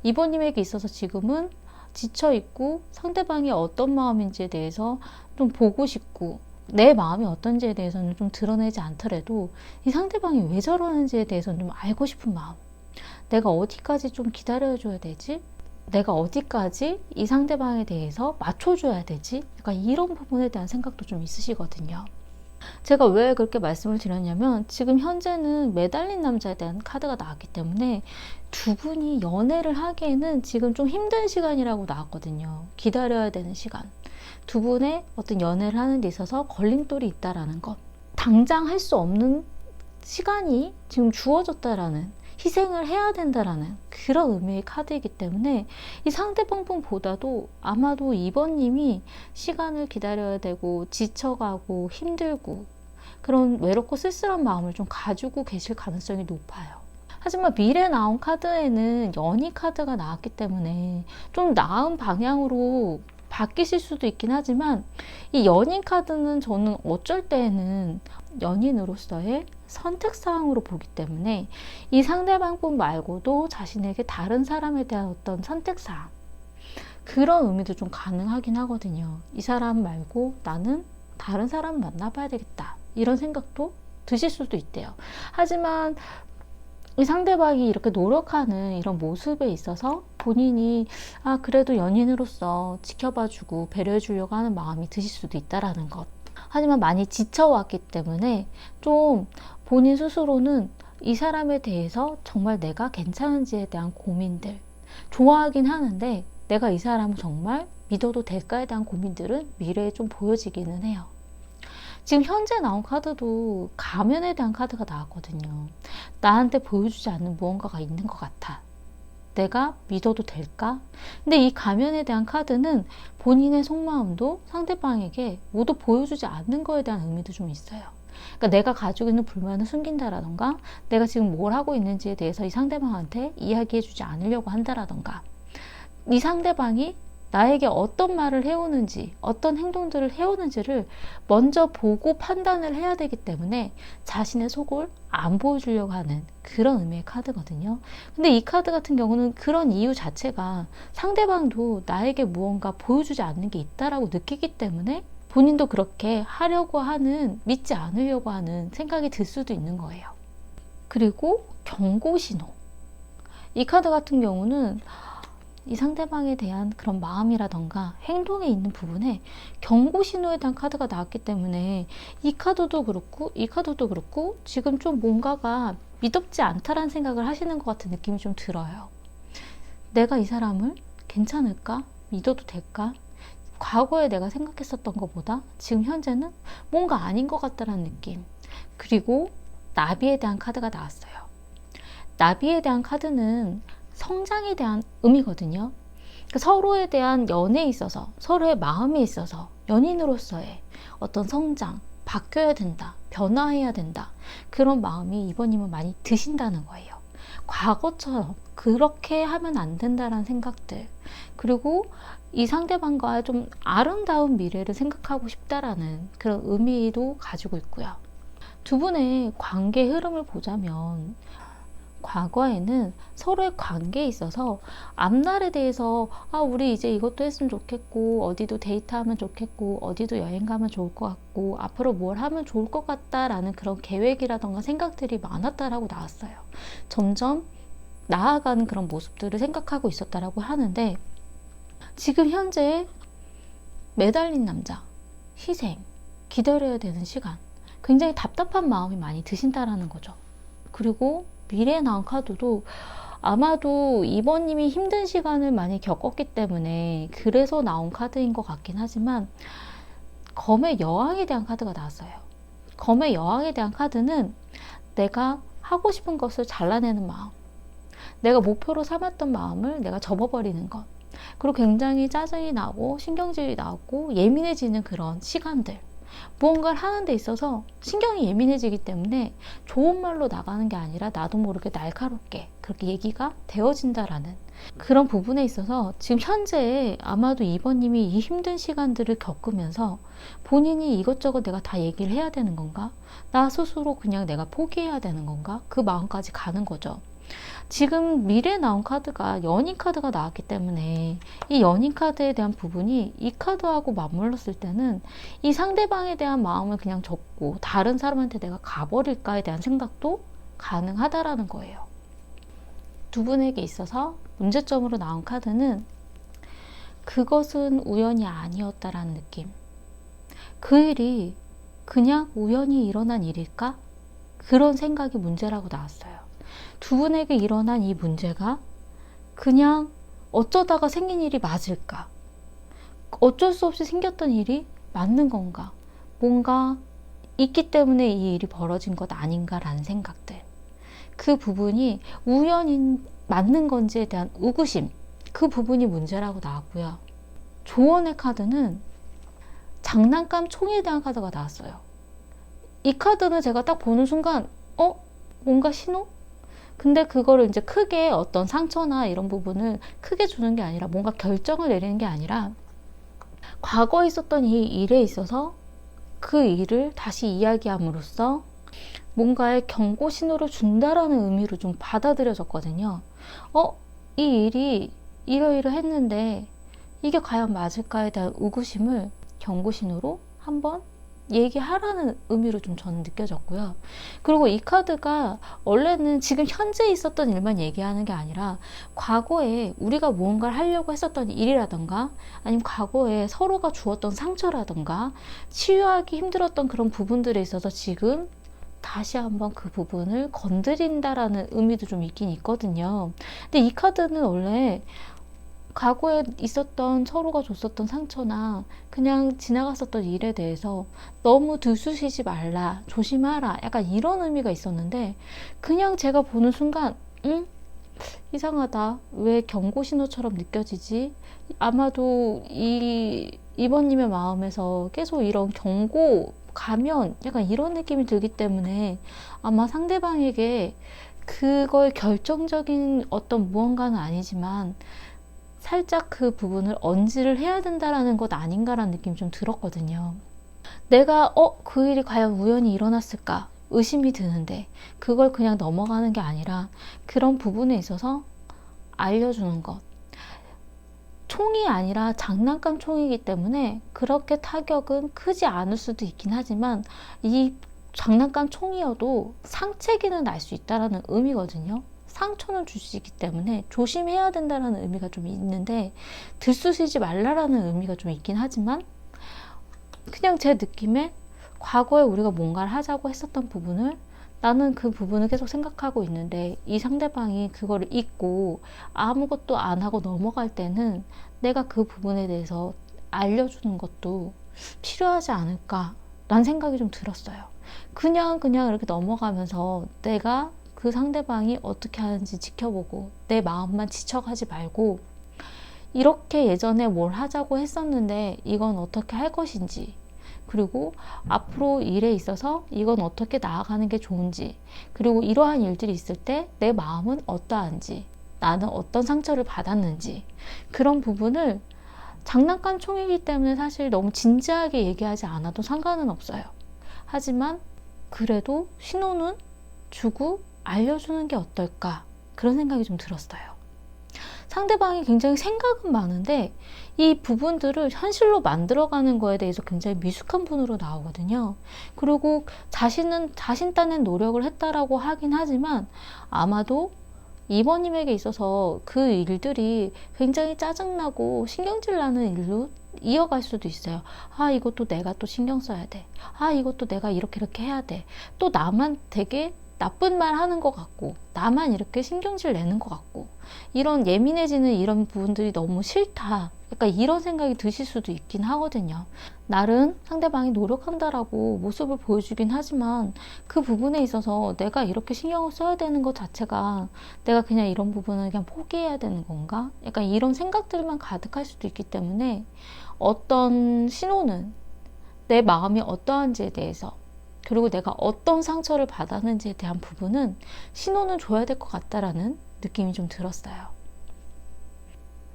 이번님에게 있어서 지금은 지쳐있고 상대방이 어떤 마음인지에 대해서 좀 보고 싶고 내 마음이 어떤지에 대해서는 좀 드러내지 않더라도 이 상대방이 왜 저러는지에 대해서는 좀 알고 싶은 마음, 내가 어디까지 좀 기다려줘야 되지? 내가 어디까지 이 상대방에 대해서 맞춰줘야 되지? 약간 이런 부분에 대한 생각도 좀 있으시거든요. 제가 왜 그렇게 말씀을 드렸냐면 지금 현재는 매달린 남자에 대한 카드가 나왔기 때문에 두 분이 연애를 하기에는 지금 좀 힘든 시간이라고 나왔거든요. 기다려야 되는 시간. 두 분의 어떤 연애를 하는 데 있어서 걸림돌이 있다라는 것. 당장 할 수 없는 시간이 지금 주어졌다라는, 희생을 해야 된다라는 그런 의미의 카드이기 때문에 이 상대방 분보다도 아마도 2번님이 시간을 기다려야 되고 지쳐가고 힘들고 그런 외롭고 쓸쓸한 마음을 좀 가지고 계실 가능성이 높아요. 하지만 미래에 나온 카드에는 연희 카드가 나왔기 때문에 좀 나은 방향으로 바뀌실 수도 있긴 하지만 이 연인 카드는 저는 어쩔 때에는 연인으로서의 선택사항으로 보기 때문에 이 상대방분 말고도 자신에게 다른 사람에 대한 어떤 선택사항, 그런 의미도 좀 가능하긴 하거든요. 이 사람 말고 나는 다른 사람 만나봐야 되겠다, 이런 생각도 드실 수도 있대요. 하지만 이 상대방이 이렇게 노력하는 이런 모습에 있어서 본인이 그래도 연인으로서 지켜봐주고 배려해주려고 하는 마음이 드실 수도 있다라는 것. 하지만 많이 지쳐왔기 때문에 좀 본인 스스로는 이 사람에 대해서 정말 내가 괜찮은지에 대한 고민들, 좋아하긴 하는데 내가 이 사람을 정말 믿어도 될까에 대한 고민들은 미래에 좀 보여지기는 해요. 지금 현재 나온 카드도 가면에 대한 카드가 나왔거든요. 나한테 보여주지 않는 무언가가 있는 것 같아. 내가 믿어도 될까? 근데 이 가면에 대한 카드는 본인의 속마음도 상대방에게 모두 보여주지 않는 거에 대한 의미도 좀 있어요. 그러니까 내가 가지고 있는 불만을 숨긴다라던가 내가 지금 뭘 하고 있는지에 대해서 이 상대방한테 이야기해주지 않으려고 한다라던가 이 상대방이 나에게 어떤 말을 해오는지, 어떤 행동들을 해오는지를 먼저 보고 판단을 해야 되기 때문에 자신의 속을 안 보여주려고 하는 그런 의미의 카드거든요. 근데 이 카드 같은 경우는 그런 이유 자체가 상대방도 나에게 무언가 보여주지 않는 게 있다라고 느끼기 때문에 본인도 그렇게 하려고 하는, 믿지 않으려고 하는 생각이 들 수도 있는 거예요. 그리고 경고 신호. 이 카드 같은 경우는 이 상대방에 대한 그런 마음이라던가 행동에 있는 부분에 경고 신호에 대한 카드가 나왔기 때문에 이 카드도 그렇고 이 카드도 그렇고 지금 좀 뭔가가 미덥지 않다라는 생각을 하시는 것 같은 느낌이 좀 들어요. 내가 이 사람을 괜찮을까? 믿어도 될까? 과거에 내가 생각했었던 것보다 지금 현재는 뭔가 아닌 것 같다라는 느낌. 그리고 나비에 대한 카드가 나왔어요. 나비에 대한 카드는 성장에 대한 의미거든요. 그러니까 서로에 대한 연애에 있어서, 서로의 마음에 있어서 연인으로서의 어떤 성장, 바뀌어야 된다, 변화해야 된다, 그런 마음이 이번님은 많이 드신다는 거예요. 과거처럼 그렇게 하면 안 된다라는 생각들, 그리고 이 상대방과의 좀 아름다운 미래를 생각하고 싶다라는 그런 의미도 가지고 있고요. 두 분의 관계 흐름을 보자면 과거에는 서로의 관계에 있어서 앞날에 대해서 우리 이제 이것도 했으면 좋겠고 어디도 데이트하면 좋겠고 어디도 여행 가면 좋을 것 같고 앞으로 뭘 하면 좋을 것 같다라는 그런 계획이라던가 생각들이 많았다라고 나왔어요. 점점 나아가는 그런 모습들을 생각하고 있었다라고 하는데 지금 현재 매달린 남자, 희생, 기다려야 되는 시간, 굉장히 답답한 마음이 많이 드신다라는 거죠. 그리고 미래에 나온 카드도 아마도 이번님이 힘든 시간을 많이 겪었기 때문에 그래서 나온 카드인 것 같긴 하지만 검의 여왕에 대한 카드가 나왔어요. 검의 여왕에 대한 카드는 내가 하고 싶은 것을 잘라내는 마음, 내가 목표로 삼았던 마음을 내가 접어버리는 것, 그리고 굉장히 짜증이 나고 신경질이 나고 예민해지는 그런 시간들, 무언가를 하는 데 있어서 신경이 예민해지기 때문에 좋은 말로 나가는 게 아니라 나도 모르게 날카롭게 그렇게 얘기가 되어진다라는 그런 부분에 있어서 지금 현재 아마도 이번님이 이 힘든 시간들을 겪으면서 본인이 이것저것 내가 다 얘기를 해야 되는 건가? 나 스스로 그냥 내가 포기해야 되는 건가? 그 마음까지 가는 거죠. 지금 미래에 나온 카드가 연인 카드가 나왔기 때문에 이 연인 카드에 대한 부분이 이 카드하고 맞물렸을 때는 이 상대방에 대한 마음을 그냥 접고 다른 사람한테 내가 가버릴까에 대한 생각도 가능하다라는 거예요. 두 분에게 있어서 문제점으로 나온 카드는 그것은 우연이 아니었다라는 느낌. 그 일이 그냥 우연히 일어난 일일까? 그런 생각이 문제라고 나왔어요. 두 분에게 일어난 이 문제가 그냥 어쩌다가 생긴 일이 맞을까? 어쩔 수 없이 생겼던 일이 맞는 건가? 뭔가 있기 때문에 이 일이 벌어진 것 아닌가라는 생각들. 그 부분이 우연인 맞는 건지에 대한 의구심, 그 부분이 문제라고 나왔고요. 조언의 카드는 장난감 총에 대한 카드가 나왔어요. 이 카드는 제가 딱 보는 순간 뭔가 신호? 근데 그거를 이제 크게 어떤 상처나 이런 부분을 크게 주는 게 아니라 뭔가 결정을 내리는 게 아니라 과거에 있었던 이 일에 있어서 그 일을 다시 이야기함으로써 뭔가의 경고 신호를 준다라는 의미로 좀 받아들여졌거든요. 이 일이 이러이러했는데 이게 과연 맞을까에 대한 의구심을 경고 신호로 한번 얘기하라는 의미로 좀 저는 느껴졌고요. 그리고 이 카드가 원래는 지금 현재 있었던 일만 얘기하는 게 아니라 과거에 우리가 무언가를 하려고 했었던 일이라던가 아니면 과거에 서로가 주었던 상처라던가 치유하기 힘들었던 그런 부분들에 있어서 지금 다시 한번 그 부분을 건드린다라는 의미도 좀 있긴 있거든요. 근데 이 카드는 원래 과거에 있었던 서로가 줬었던 상처나 그냥 지나갔었던 일에 대해서 너무 들쑤시지 말라, 조심하라, 약간 이런 의미가 있었는데 그냥 제가 보는 순간 이상하다, 왜 경고 신호처럼 느껴지지? 아마도 이번님의 마음에서 계속 이런 경고 가면 약간 이런 느낌이 들기 때문에 아마 상대방에게 그걸 결정적인 어떤 무언가는 아니지만 살짝 그 부분을 언지를 해야 된다라는 것 아닌가라는 느낌이 좀 들었거든요. 내가 그 일이 과연 우연히 일어났을까 의심이 드는데 그걸 그냥 넘어가는 게 아니라 그런 부분에 있어서 알려주는 것. 총이 아니라 장난감 총이기 때문에 그렇게 타격은 크지 않을 수도 있긴 하지만 이 장난감 총이어도 상체기는 날 수 있다는 의미거든요. 상처는 줄 수 있기 때문에 조심해야 된다는 의미가 좀 있는데 들쑤시지 말라라는 의미가 좀 있긴 하지만 그냥 제 느낌에 과거에 우리가 뭔가를 하자고 했었던 부분을 나는 그 부분을 계속 생각하고 있는데 이 상대방이 그거를 잊고 아무것도 안 하고 넘어갈 때는 내가 그 부분에 대해서 알려주는 것도 필요하지 않을까라는 생각이 좀 들었어요. 그냥 이렇게 넘어가면서 내가 그 상대방이 어떻게 하는지 지켜보고 내 마음만 지쳐가지 말고 이렇게 예전에 뭘 하자고 했었는데 이건 어떻게 할 것인지 그리고 앞으로 일에 있어서 이건 어떻게 나아가는 게 좋은지 그리고 이러한 일들이 있을 때 내 마음은 어떠한지 나는 어떤 상처를 받았는지 그런 부분을 장난감 총이기 때문에 사실 너무 진지하게 얘기하지 않아도 상관은 없어요. 하지만 그래도 신호는 주고 알려주는 게 어떨까, 그런 생각이 좀 들었어요. 상대방이 굉장히 생각은 많은데 이 부분들을 현실로 만들어가는 거에 대해서 굉장히 미숙한 분으로 나오거든요. 그리고 자신 딴엔 노력을 했다라고 하긴 하지만 아마도 이번님에게 있어서 그 일들이 굉장히 짜증나고 신경질 나는 일로 이어갈 수도 있어요. 아, 이것도 내가 또 신경 써야 돼. 아, 이것도 내가 이렇게 해야 돼. 또 나만 되게 나쁜 말 하는 것 같고, 나만 이렇게 신경질 내는 것 같고, 이런 예민해지는 이런 부분들이 너무 싫다. 약간 이런 생각이 드실 수도 있긴 하거든요. 나름 상대방이 노력한다라고 모습을 보여주긴 하지만 그 부분에 있어서 내가 이렇게 신경을 써야 되는 것 자체가 내가 그냥 이런 부분을 그냥 포기해야 되는 건가? 약간 이런 생각들만 가득할 수도 있기 때문에 어떤 신호는 내 마음이 어떠한지에 대해서, 그리고 내가 어떤 상처를 받았는지에 대한 부분은 신호는 줘야 될 것 같다라는 느낌이 좀 들었어요.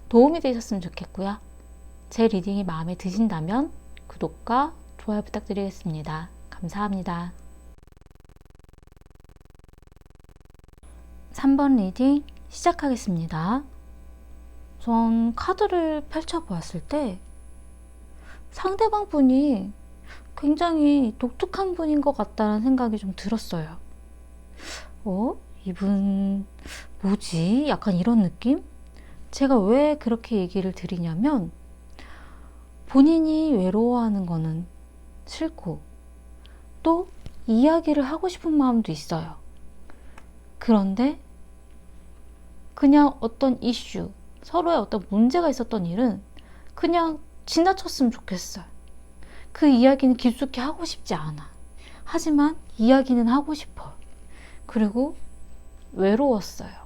도움이 되셨으면 좋겠고요. 제 리딩이 마음에 드신다면 구독과 좋아요 부탁드리겠습니다. 감사합니다. 3번 리딩 시작하겠습니다. 전 카드를 펼쳐보았을 때 상대방 분이 굉장히 독특한 분인 것 같다는 생각이 좀 들었어요. 이분 뭐지? 약간 이런 느낌? 제가 왜 그렇게 얘기를 드리냐면 본인이 외로워하는 거는 싫고 또 이야기를 하고 싶은 마음도 있어요. 그런데 그냥 어떤 이슈, 서로의 어떤 문제가 있었던 일은 그냥 지나쳤으면 좋겠어요. 그 이야기는 깊숙이 하고 싶지 않아. 하지만 이야기는 하고 싶어. 그리고 외로웠어요.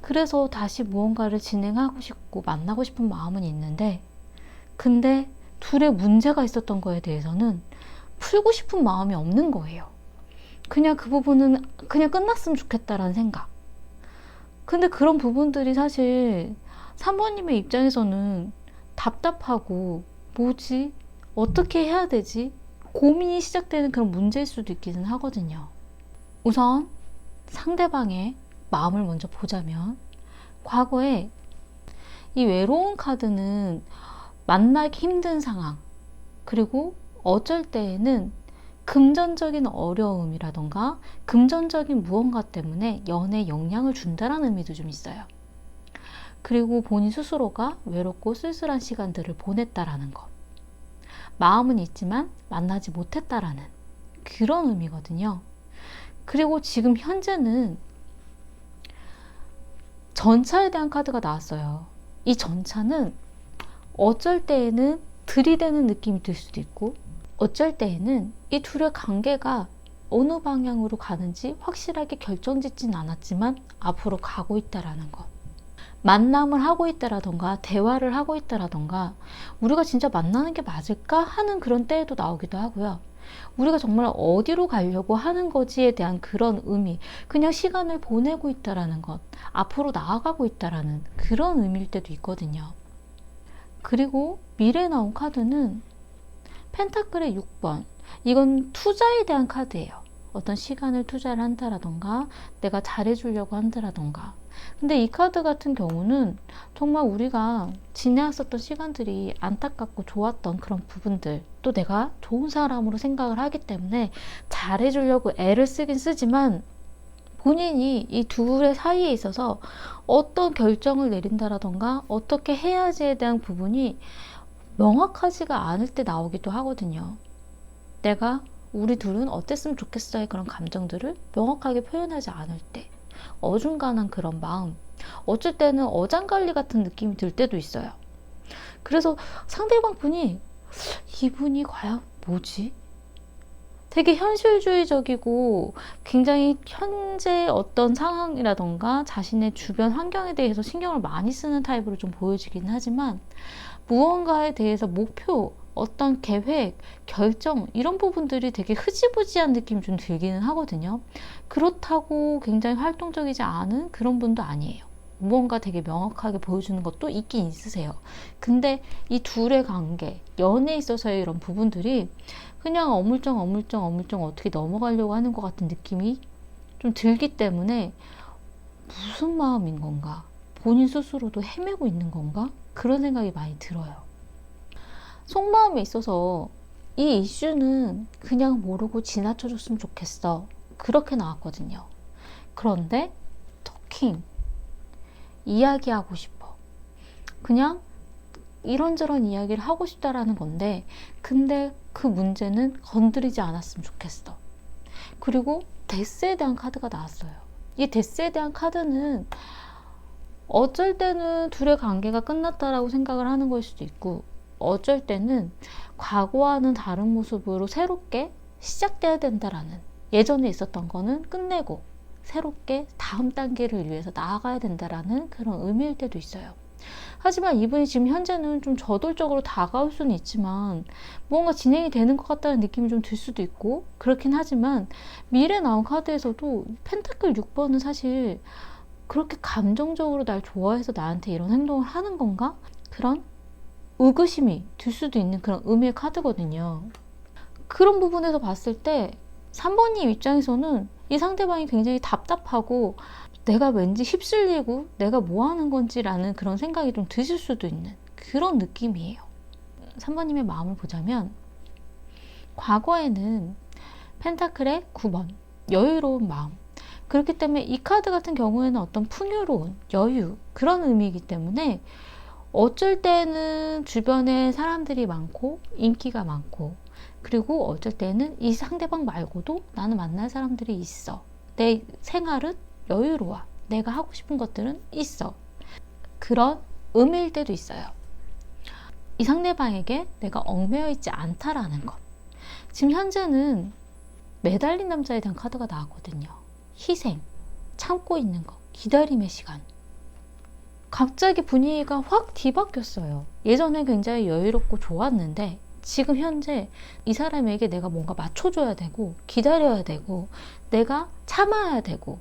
그래서 다시 무언가를 진행하고 싶고 만나고 싶은 마음은 있는데, 근데 둘의 문제가 있었던 거에 대해서는 풀고 싶은 마음이 없는 거예요. 그냥 그 부분은 그냥 끝났으면 좋겠다라는 생각. 근데 그런 부분들이 사실 3번님의 입장에서는 답답하고 뭐지? 어떻게 해야 되지? 고민이 시작되는 그런 문제일 수도 있기는 하거든요. 우선 상대방의 마음을 먼저 보자면, 과거에 이 외로운 카드는 만나기 힘든 상황, 그리고 어쩔 때에는 금전적인 어려움이라던가 금전적인 무언가 때문에 연애에 영향을 준다라는 의미도 좀 있어요. 그리고 본인 스스로가 외롭고 쓸쓸한 시간들을 보냈다라는 것, 마음은 있지만 만나지 못했다라는 그런 의미거든요. 그리고 지금 현재는 전차에 대한 카드가 나왔어요. 이 전차는 어쩔 때에는 들이대는 느낌이 들 수도 있고, 어쩔 때에는 이 둘의 관계가 어느 방향으로 가는지 확실하게 결정짓진 않았지만 앞으로 가고 있다라는 것. 만남을 하고 있다라던가 대화를 하고 있다라던가 우리가 진짜 만나는 게 맞을까 하는 그런 때에도 나오기도 하고요. 우리가 정말 어디로 가려고 하는 거지에 대한 그런 의미, 그냥 시간을 보내고 있다라는 것, 앞으로 나아가고 있다라는 그런 의미일 때도 있거든요. 그리고 미래에 나온 카드는 펜타클의 6번. 이건 투자에 대한 카드예요. 어떤 시간을 투자를 한다라던가 내가 잘해주려고 한다라던가. 근데 이 카드 같은 경우는 정말 우리가 지내왔었던 시간들이 안타깝고 좋았던 그런 부분들, 또 내가 좋은 사람으로 생각을 하기 때문에 잘해주려고 애를 쓰긴 쓰지만 본인이 이 둘의 사이에 있어서 어떤 결정을 내린다라던가 어떻게 해야지에 대한 부분이 명확하지가 않을 때 나오기도 하거든요. 내가 우리 둘은 어땠으면 좋겠어의 그런 감정들을 명확하게 표현하지 않을 때 어중간한 그런 마음, 어쩔 때는 어장관리 같은 느낌이 들 때도 있어요. 그래서 상대방 분이 이분이 과연 뭐지? 되게 현실주의적이고 굉장히 현재 어떤 상황이라던가 자신의 주변 환경에 대해서 신경을 많이 쓰는 타입으로 좀 보여지긴 하지만 무언가에 대해서 목표, 어떤 계획, 결정 이런 부분들이 되게 흐지부지한 느낌이 좀 들기는 하거든요. 그렇다고 굉장히 활동적이지 않은 그런 분도 아니에요. 무언가 되게 명확하게 보여주는 것도 있긴 있으세요. 근데 이 둘의 관계, 연애에 있어서의 이런 부분들이 그냥 어물쩡 어떻게 넘어가려고 하는 것 같은 느낌이 좀 들기 때문에 무슨 마음인 건가? 본인 스스로도 헤매고 있는 건가? 그런 생각이 많이 들어요. 속마음에 있어서 이 이슈는 그냥 모르고 지나쳐줬으면 좋겠어. 그렇게 나왔거든요. 그런데 토킹, 이야기하고 싶어. 그냥 이런저런 이야기를 하고 싶다라는 건데, 근데 그 문제는 건드리지 않았으면 좋겠어. 그리고 데스에 대한 카드가 나왔어요. 이 데스에 대한 카드는 어쩔 때는 둘의 관계가 끝났다라고 생각을 하는 걸 수도 있고, 어쩔 때는 과거와는 다른 모습으로 새롭게 시작돼야 된다라는, 예전에 있었던 거는 끝내고 새롭게 다음 단계를 위해서 나아가야 된다라는 그런 의미일 때도 있어요. 하지만 이분이 지금 현재는 좀 저돌적으로 다가올 수는 있지만 뭔가 진행이 되는 것 같다는 느낌이 좀 들 수도 있고, 그렇긴 하지만 미래 나온 카드에서도 펜타클 6번은 사실 그렇게 감정적으로 날 좋아해서 나한테 이런 행동을 하는 건가? 그런 의구심이 들 수도 있는 그런 의미의 카드거든요. 그런 부분에서 봤을 때 3번님 입장에서는 이 상대방이 굉장히 답답하고 내가 왠지 휩쓸리고 내가 뭐 하는 건지 라는 그런 생각이 좀 드실 수도 있는 그런 느낌이에요. 3번님의 마음을 보자면 과거에는 펜타클의 9번, 여유로운 마음, 그렇기 때문에 이 카드 같은 경우에는 어떤 풍요로운 여유, 그런 의미이기 때문에 어쩔 때는 주변에 사람들이 많고 인기가 많고, 그리고 어쩔 때는 이 상대방 말고도 나는 만날 사람들이 있어. 내 생활은 여유로워. 내가 하고 싶은 것들은 있어. 그런 의미일 때도 있어요. 이 상대방에게 내가 얽매여 있지 않다라는 것. 지금 현재는 매달린 남자에 대한 카드가 나왔거든요. 희생, 참고 있는 것, 기다림의 시간. 갑자기 분위기가 확 뒤바뀌었어요. 예전에 굉장히 여유롭고 좋았는데 지금 현재 이 사람에게 내가 뭔가 맞춰줘야 되고 기다려야 되고 내가 참아야 되고,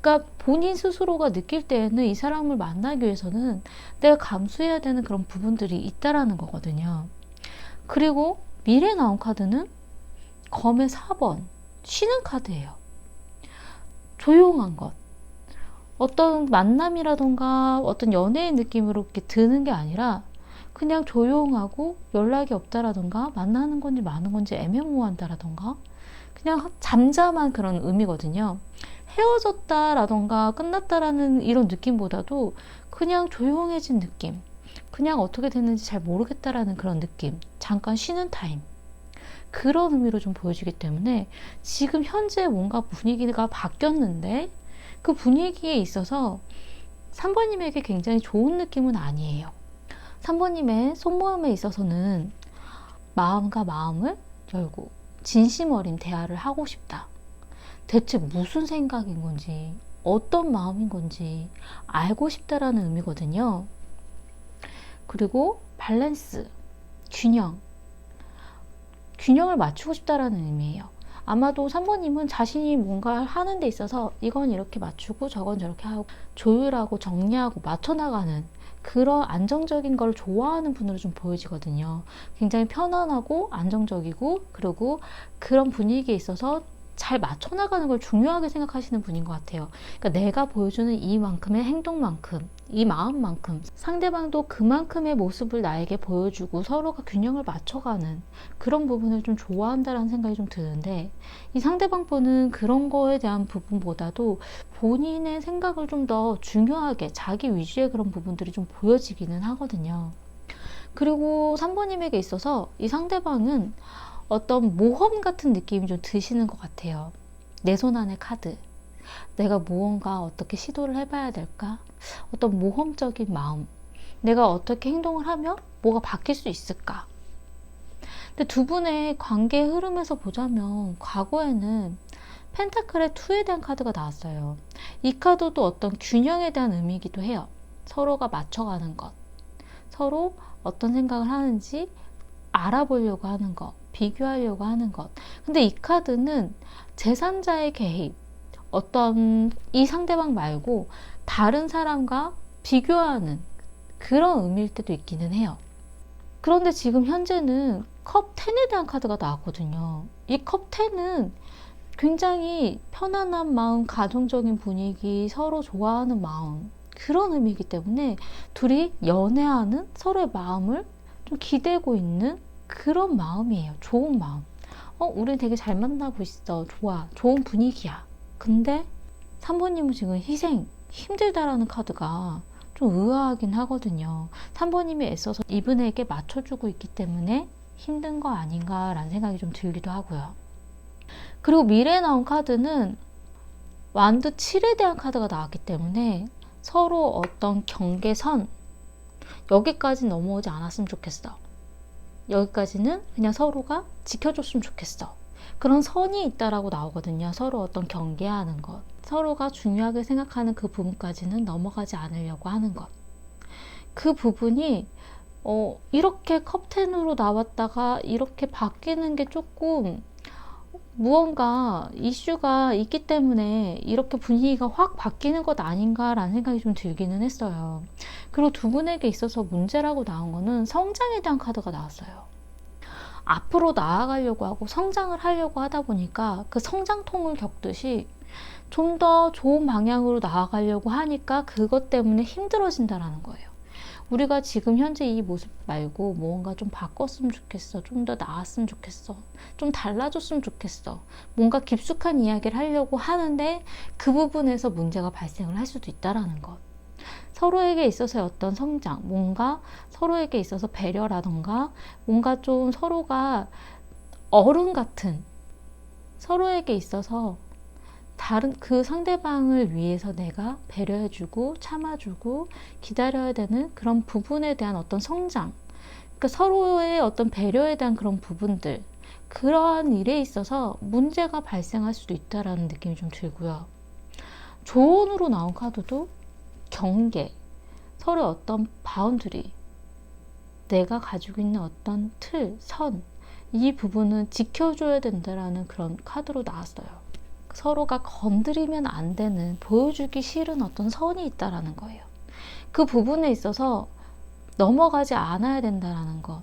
그러니까 본인 스스로가 느낄 때에는 이 사람을 만나기 위해서는 내가 감수해야 되는 그런 부분들이 있다라는 거거든요. 그리고 미래에 나온 카드는 검의 4번, 쉬는 카드예요. 조용한 것. 어떤 만남이라던가 어떤 연애의 느낌으로 이렇게 드는 게 아니라 그냥 조용하고 연락이 없다라던가 만나는 건지 마는 건지 애매모호한다라던가 그냥 잠잠한 그런 의미거든요. 헤어졌다라던가 끝났다라는 이런 느낌보다도 그냥 조용해진 느낌, 그냥 어떻게 됐는지 잘 모르겠다라는 그런 느낌, 잠깐 쉬는 타임, 그런 의미로 좀 보여지기 때문에 지금 현재 뭔가 분위기가 바뀌었는데 그 분위기에 있어서 3번님에게 굉장히 좋은 느낌은 아니에요. 3번님의 속마음에 있어서는 마음과 마음을 열고 진심 어린 대화를 하고 싶다. 대체 무슨 생각인 건지, 어떤 마음인 건지 알고 싶다라는 의미거든요. 그리고 밸런스, 균형을 맞추고 싶다라는 의미예요. 아마도 3번님은 자신이 뭔가 하는 데 있어서 이건 이렇게 맞추고 저건 저렇게 하고 조율하고 정리하고 맞춰나가는 그런 안정적인 걸 좋아하는 분으로 좀 보여지거든요. 굉장히 편안하고 안정적이고, 그리고 그런 분위기에 있어서 잘 맞춰나가는 걸 중요하게 생각하시는 분인 것 같아요. 그러니까 내가 보여주는 이만큼의 행동만큼, 이 마음만큼 상대방도 그만큼의 모습을 나에게 보여주고 서로가 균형을 맞춰가는 그런 부분을 좀 좋아한다라는 생각이 좀 드는데, 이 상대방 분은 그런 거에 대한 부분보다도 본인의 생각을 좀 더 중요하게 자기 위주의 그런 부분들이 좀 보여지기는 하거든요. 그리고 3번님에게 있어서 이 상대방은 어떤 모험 같은 느낌이 좀 드시는 것 같아요. 내 손 안의 카드. 내가 무언가 어떻게 시도를 해봐야 될까? 어떤 모험적인 마음. 내가 어떻게 행동을 하면 뭐가 바뀔 수 있을까? 근데 두 분의 관계의 흐름에서 보자면 과거에는 펜타클의 2에 대한 카드가 나왔어요. 이 카드도 어떤 균형에 대한 의미이기도 해요. 서로가 맞춰가는 것. 서로 어떤 생각을 하는지 알아보려고 하는 것. 비교하려고 하는 것. 근데 이 카드는 제3자의 개입, 어떤 이 상대방 말고 다른 사람과 비교하는 그런 의미일 때도 있기는 해요. 그런데 지금 현재는 컵 10에 대한 카드가 나왔거든요. 이 컵 10은 굉장히 편안한 마음, 가정적인 분위기, 서로 좋아하는 마음, 그런 의미이기 때문에 둘이 연애하는 서로의 마음을 좀 기대고 있는 그런 마음이에요. 좋은 마음. 우린 되게 잘 만나고 있어. 좋아. 좋은 분위기야. 근데 3번님은 지금 희생, 힘들다라는 카드가 좀 의아하긴 하거든요. 3번님이 애써서 이분에게 맞춰주고 있기 때문에 힘든 거 아닌가라는 생각이 좀 들기도 하고요. 그리고 미래에 나온 카드는 완드 7에 대한 카드가 나왔기 때문에 서로 어떤 경계선, 여기까지 넘어오지 않았으면 좋겠어. 여기까지는 그냥 서로가 지켜줬으면 좋겠어. 그런 선이 있다라고 나오거든요. 서로 어떤 경계하는 것, 서로가 중요하게 생각하는 그 부분까지는 넘어가지 않으려고 하는 것. 그 부분이 이렇게 컵 10으로 나왔다가 이렇게 바뀌는 게 조금 무언가 이슈가 있기 때문에 이렇게 분위기가 확 바뀌는 것 아닌가라는 생각이 좀 들기는 했어요. 그리고 두 분에게 있어서 문제라고 나온 거는 성장에 대한 카드가 나왔어요. 앞으로 나아가려고 하고 성장을 하려고 하다 보니까 그 성장통을 겪듯이 좀 더 좋은 방향으로 나아가려고 하니까 그것 때문에 힘들어진다라는 거예요. 우리가 지금 현재 이 모습 말고 뭔가 좀 바꿨으면 좋겠어. 좀 더 나았으면 좋겠어. 좀 달라졌으면 좋겠어. 뭔가 깊숙한 이야기를 하려고 하는데 그 부분에서 문제가 발생을 할 수도 있다라는 것. 서로에게 있어서의 어떤 성장, 뭔가 서로에게 있어서 배려라던가 뭔가 좀 서로가 어른 같은 서로에게 있어서 다른 그 상대방을 위해서 내가 배려해주고 참아주고 기다려야 되는 그런 부분에 대한 어떤 성장, 그러니까 서로의 어떤 배려에 대한 그런 부분들, 그러한 일에 있어서 문제가 발생할 수도 있다라는 느낌이 좀 들고요. 조언으로 나온 카드도 경계, 서로의 어떤 바운드리, 내가 가지고 있는 어떤 틀, 선, 이 부분은 지켜줘야 된다라는 그런 카드로 나왔어요. 서로가 건드리면 안 되는, 보여주기 싫은 어떤 선이 있다라는 거예요. 그 부분에 있어서 넘어가지 않아야 된다라는 것,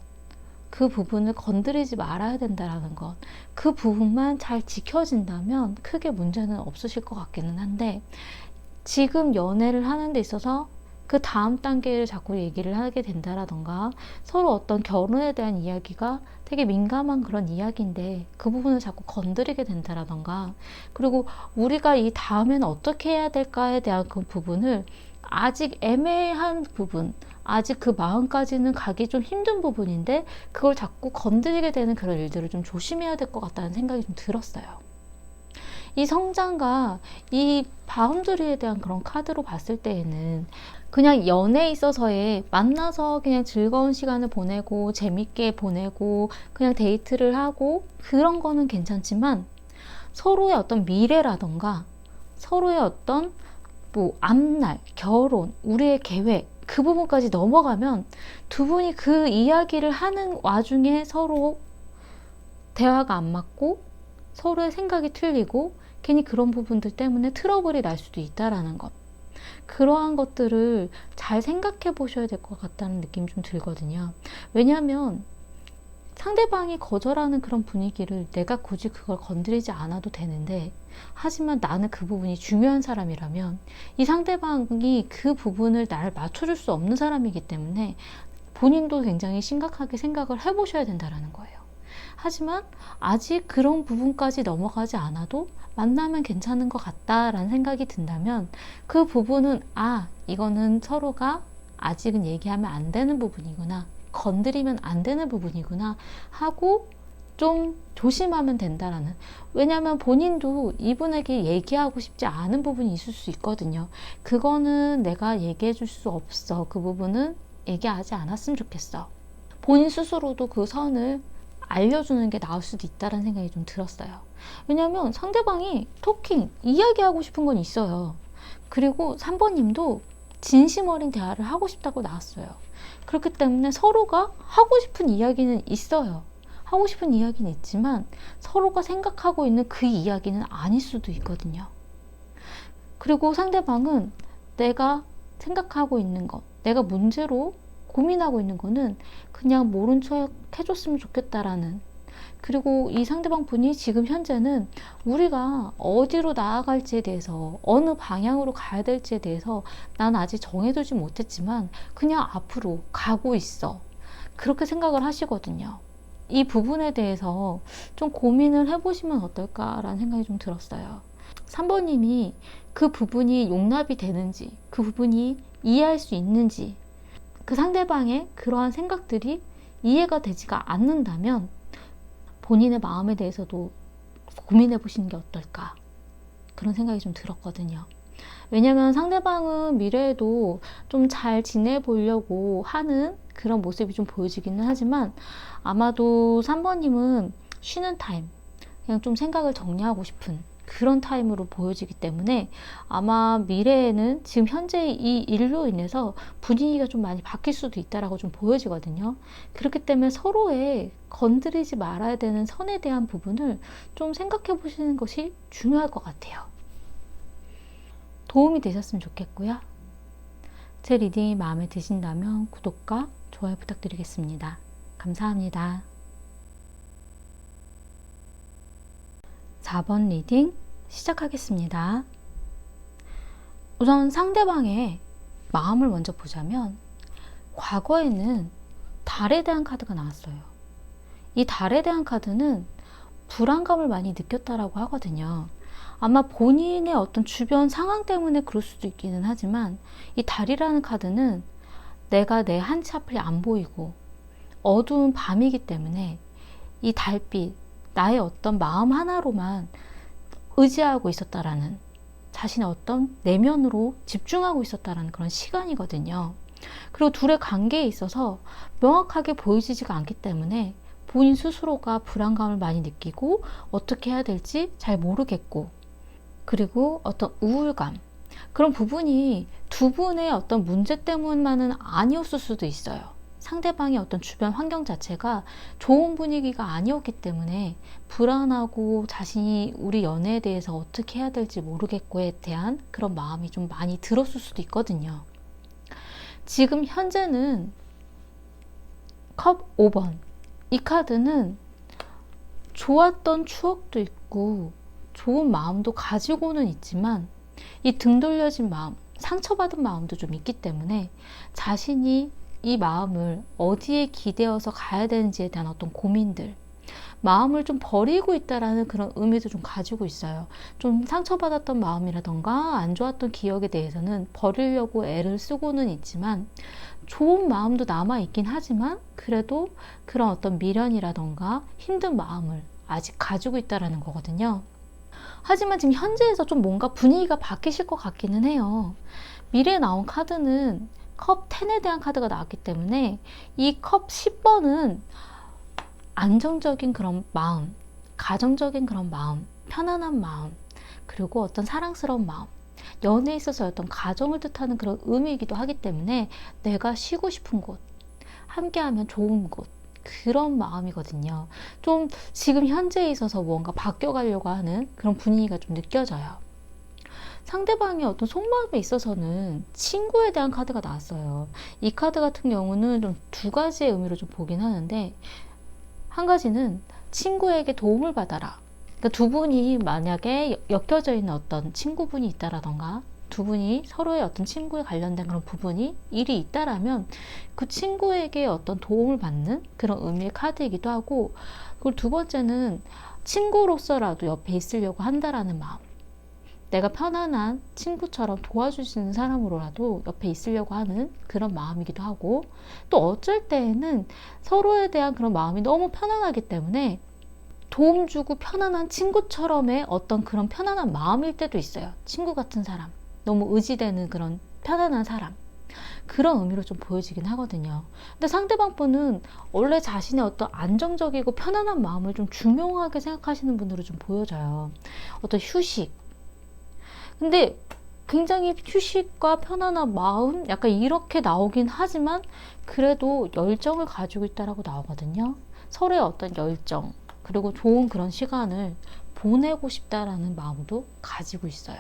그 부분을 건드리지 말아야 된다라는 것, 그 부분만 잘 지켜진다면 크게 문제는 없으실 것 같기는 한데, 지금 연애를 하는 데 있어서 그 다음 단계를 자꾸 얘기를 하게 된다라던가 서로 어떤 결혼에 대한 이야기가 되게 민감한 그런 이야기인데 그 부분을 자꾸 건드리게 된다라던가, 그리고 우리가 이 다음에는 어떻게 해야 될까에 대한 그 부분을 아직 애매한 부분, 아직 그 마음까지는 가기 좀 힘든 부분인데 그걸 자꾸 건드리게 되는 그런 일들을 좀 조심해야 될 것 같다는 생각이 좀 들었어요. 이 성장과 이 바운더리에 대한 그런 카드로 봤을 때에는 그냥 연애에 있어서의 만나서 그냥 즐거운 시간을 보내고 재밌게 보내고 그냥 데이트를 하고 그런 거는 괜찮지만 서로의 어떤 미래라던가 서로의 어떤 앞날, 결혼, 우리의 계획 그 부분까지 넘어가면 두 분이 그 이야기를 하는 와중에 서로 대화가 안 맞고 서로의 생각이 틀리고 괜히 그런 부분들 때문에 트러블이 날 수도 있다라는 것. 그러한 것들을 잘 생각해 보셔야 될 것 같다는 느낌이 좀 들거든요. 왜냐하면 상대방이 거절하는 그런 분위기를 내가 굳이 그걸 건드리지 않아도 되는데, 하지만 나는 그 부분이 중요한 사람이라면 이 상대방이 그 부분을 나를 맞춰줄 수 없는 사람이기 때문에 본인도 굉장히 심각하게 생각을 해보셔야 된다는 거예요. 하지만 아직 그런 부분까지 넘어가지 않아도 만나면 괜찮은 것 같다라는 생각이 든다면 그 부분은 이거는 서로가 아직은 얘기하면 안 되는 부분이구나, 건드리면 안 되는 부분이구나 하고 좀 조심하면 된다라는, 왜냐하면 본인도 이분에게 얘기하고 싶지 않은 부분이 있을 수 있거든요. 그거는 내가 얘기해 줄 수 없어, 그 부분은 얘기하지 않았으면 좋겠어. 본인 스스로도 그 선을 알려주는 게 나을 수도 있다는 생각이 좀 들었어요. 왜냐하면 상대방이 토킹, 이야기하고 싶은 건 있어요. 그리고 3번님도 진심 어린 대화를 하고 싶다고 나왔어요. 그렇기 때문에 서로가 하고 싶은 이야기는 있어요. 하고 싶은 이야기는 있지만 서로가 생각하고 있는 그 이야기는 아닐 수도 있거든요. 그리고 상대방은 내가 생각하고 있는 것, 내가 문제로 고민하고 있는 거는 그냥 모른 척 해줬으면 좋겠다라는, 그리고 이 상대방 분이 지금 현재는 우리가 어디로 나아갈지에 대해서, 어느 방향으로 가야 될지에 대해서 난 아직 정해두지 못했지만 그냥 앞으로 가고 있어, 그렇게 생각을 하시거든요. 이 부분에 대해서 좀 고민을 해보시면 어떨까라는 생각이 좀 들었어요. 3번님이 그 부분이 용납이 되는지, 그 부분이 이해할 수 있는지, 그 상대방의 그러한 생각들이 이해가 되지가 않는다면 본인의 마음에 대해서도 고민해 보시는 게 어떨까, 그런 생각이 좀 들었거든요. 왜냐면 상대방은 미래에도 좀 잘 지내보려고 하는 그런 모습이 좀 보여지기는 하지만 아마도 3번님은 쉬는 타임, 그냥 좀 생각을 정리하고 싶은 그런 타임으로 보여지기 때문에 아마 미래에는 지금 현재 이 일로 인해서 분위기가 좀 많이 바뀔 수도 있다라고 좀 보여지거든요. 그렇기 때문에 서로의 건드리지 말아야 되는 선에 대한 부분을 좀 생각해 보시는 것이 중요할 것 같아요. 도움이 되셨으면 좋겠고요. 제 리딩이 마음에 드신다면 구독과 좋아요 부탁드리겠습니다. 감사합니다. 4번 리딩 시작하겠습니다. 우선 상대방의 마음을 먼저 보자면 과거에는 달에 대한 카드가 나왔어요. 이 달에 대한 카드는 불안감을 많이 느꼈다라고 하거든요. 아마 본인의 어떤 주변 상황 때문에 그럴 수도 있기는 하지만 이 달이라는 카드는 내가 내 한 치 앞이 안 보이고 어두운 밤이기 때문에 이 달빛, 나의 어떤 마음 하나로만 의지하고 있었다라는, 자신의 어떤 내면으로 집중하고 있었다라는 그런 시간이거든요. 그리고 둘의 관계에 있어서 명확하게 보여지지가 않기 때문에 본인 스스로가 불안감을 많이 느끼고 어떻게 해야 될지 잘 모르겠고, 그리고 어떤 우울감, 그런 부분이 두 분의 어떤 문제 때문만은 아니었을 수도 있어요. 상대방의 어떤 주변 환경 자체가 좋은 분위기가 아니었기 때문에 불안하고 자신이 우리 연애에 대해서 어떻게 해야 될지 모르겠고에 대한 그런 마음이 좀 많이 들었을 수도 있거든요. 지금 현재는 컵 5번, 이 카드는 좋았던 추억도 있고 좋은 마음도 가지고는 있지만 이 등 돌려진 마음, 상처받은 마음도 좀 있기 때문에 자신이 이 마음을 어디에 기대어서 가야 되는지에 대한 어떤 고민들, 마음을 좀 버리고 있다라는 그런 의미도 좀 가지고 있어요. 좀 상처받았던 마음이라던가 안 좋았던 기억에 대해서는 버리려고 애를 쓰고는 있지만 좋은 마음도 남아있긴 하지만 그래도 그런 어떤 미련이라던가 힘든 마음을 아직 가지고 있다라는 거거든요. 하지만 지금 현재에서 좀 뭔가 분위기가 바뀌실 것 같기는 해요. 미래에 나온 카드는 컵 10에 대한 카드가 나왔기 때문에 이 컵 10번은 안정적인 그런 마음, 가정적인 그런 마음, 편안한 마음, 그리고 어떤 사랑스러운 마음, 연애에 있어서 어떤 가정을 뜻하는 그런 의미이기도 하기 때문에 내가 쉬고 싶은 곳, 함께하면 좋은 곳, 그런 마음이거든요. 좀 지금 현재에 있어서 뭔가 바뀌어가려고 하는 그런 분위기가 좀 느껴져요. 상대방의 어떤 속마음에 있어서는 친구에 대한 카드가 나왔어요. 이 카드 같은 경우는 좀 두 가지의 의미로 좀 보긴 하는데, 한 가지는 친구에게 도움을 받아라. 그러니까 두 분이 만약에 엮여져 있는 어떤 친구분이 있다라던가 두 분이 서로의 어떤 친구에 관련된 그런 부분이 일이 있다라면 그 친구에게 어떤 도움을 받는 그런 의미의 카드이기도 하고, 그리고 두 번째는 친구로서라도 옆에 있으려고 한다라는 마음, 내가 편안한 친구처럼 도와주시는 사람으로라도 옆에 있으려고 하는 그런 마음이기도 하고, 또 어쩔 때에는 서로에 대한 그런 마음이 너무 편안하기 때문에 도움 주고 편안한 친구처럼의 어떤 그런 편안한 마음일 때도 있어요. 친구 같은 사람, 너무 의지되는 그런 편안한 사람, 그런 의미로 좀 보여지긴 하거든요. 근데 상대방 분은 원래 자신의 어떤 안정적이고 편안한 마음을 좀 중요하게 생각하시는 분으로 좀 보여져요. 어떤 휴식, 근데 굉장히 휴식과 편안한 마음, 약간 이렇게 나오긴 하지만 그래도 열정을 가지고 있다라고 나오거든요. 서로의 어떤 열정, 그리고 좋은 그런 시간을 보내고 싶다라는 마음도 가지고 있어요.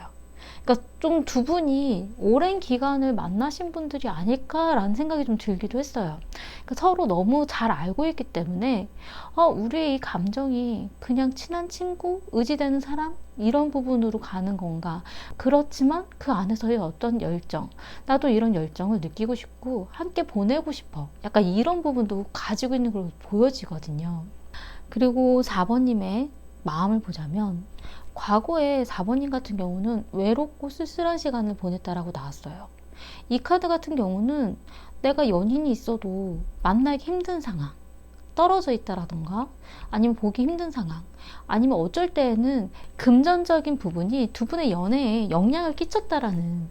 그러니까 좀 두 분이 오랜 기간을 만나신 분들이 아닐까라는 생각이 좀 들기도 했어요. 그러니까 서로 너무 잘 알고 있기 때문에 우리의 이 감정이 그냥 친한 친구, 의지되는 사람 이런 부분으로 가는 건가. 그렇지만 그 안에서의 어떤 열정, 나도 이런 열정을 느끼고 싶고 함께 보내고 싶어. 약간 이런 부분도 가지고 있는 걸로 보여지거든요. 그리고 4번님의 마음을 보자면 과거에 4번님 같은 경우는 외롭고 쓸쓸한 시간을 보냈다라고 나왔어요. 이 카드 같은 경우는 내가 연인이 있어도 만나기 힘든 상황, 떨어져 있다라던가 아니면 보기 힘든 상황, 아니면 어쩔 때에는 금전적인 부분이 두 분의 연애에 영향을 끼쳤다라는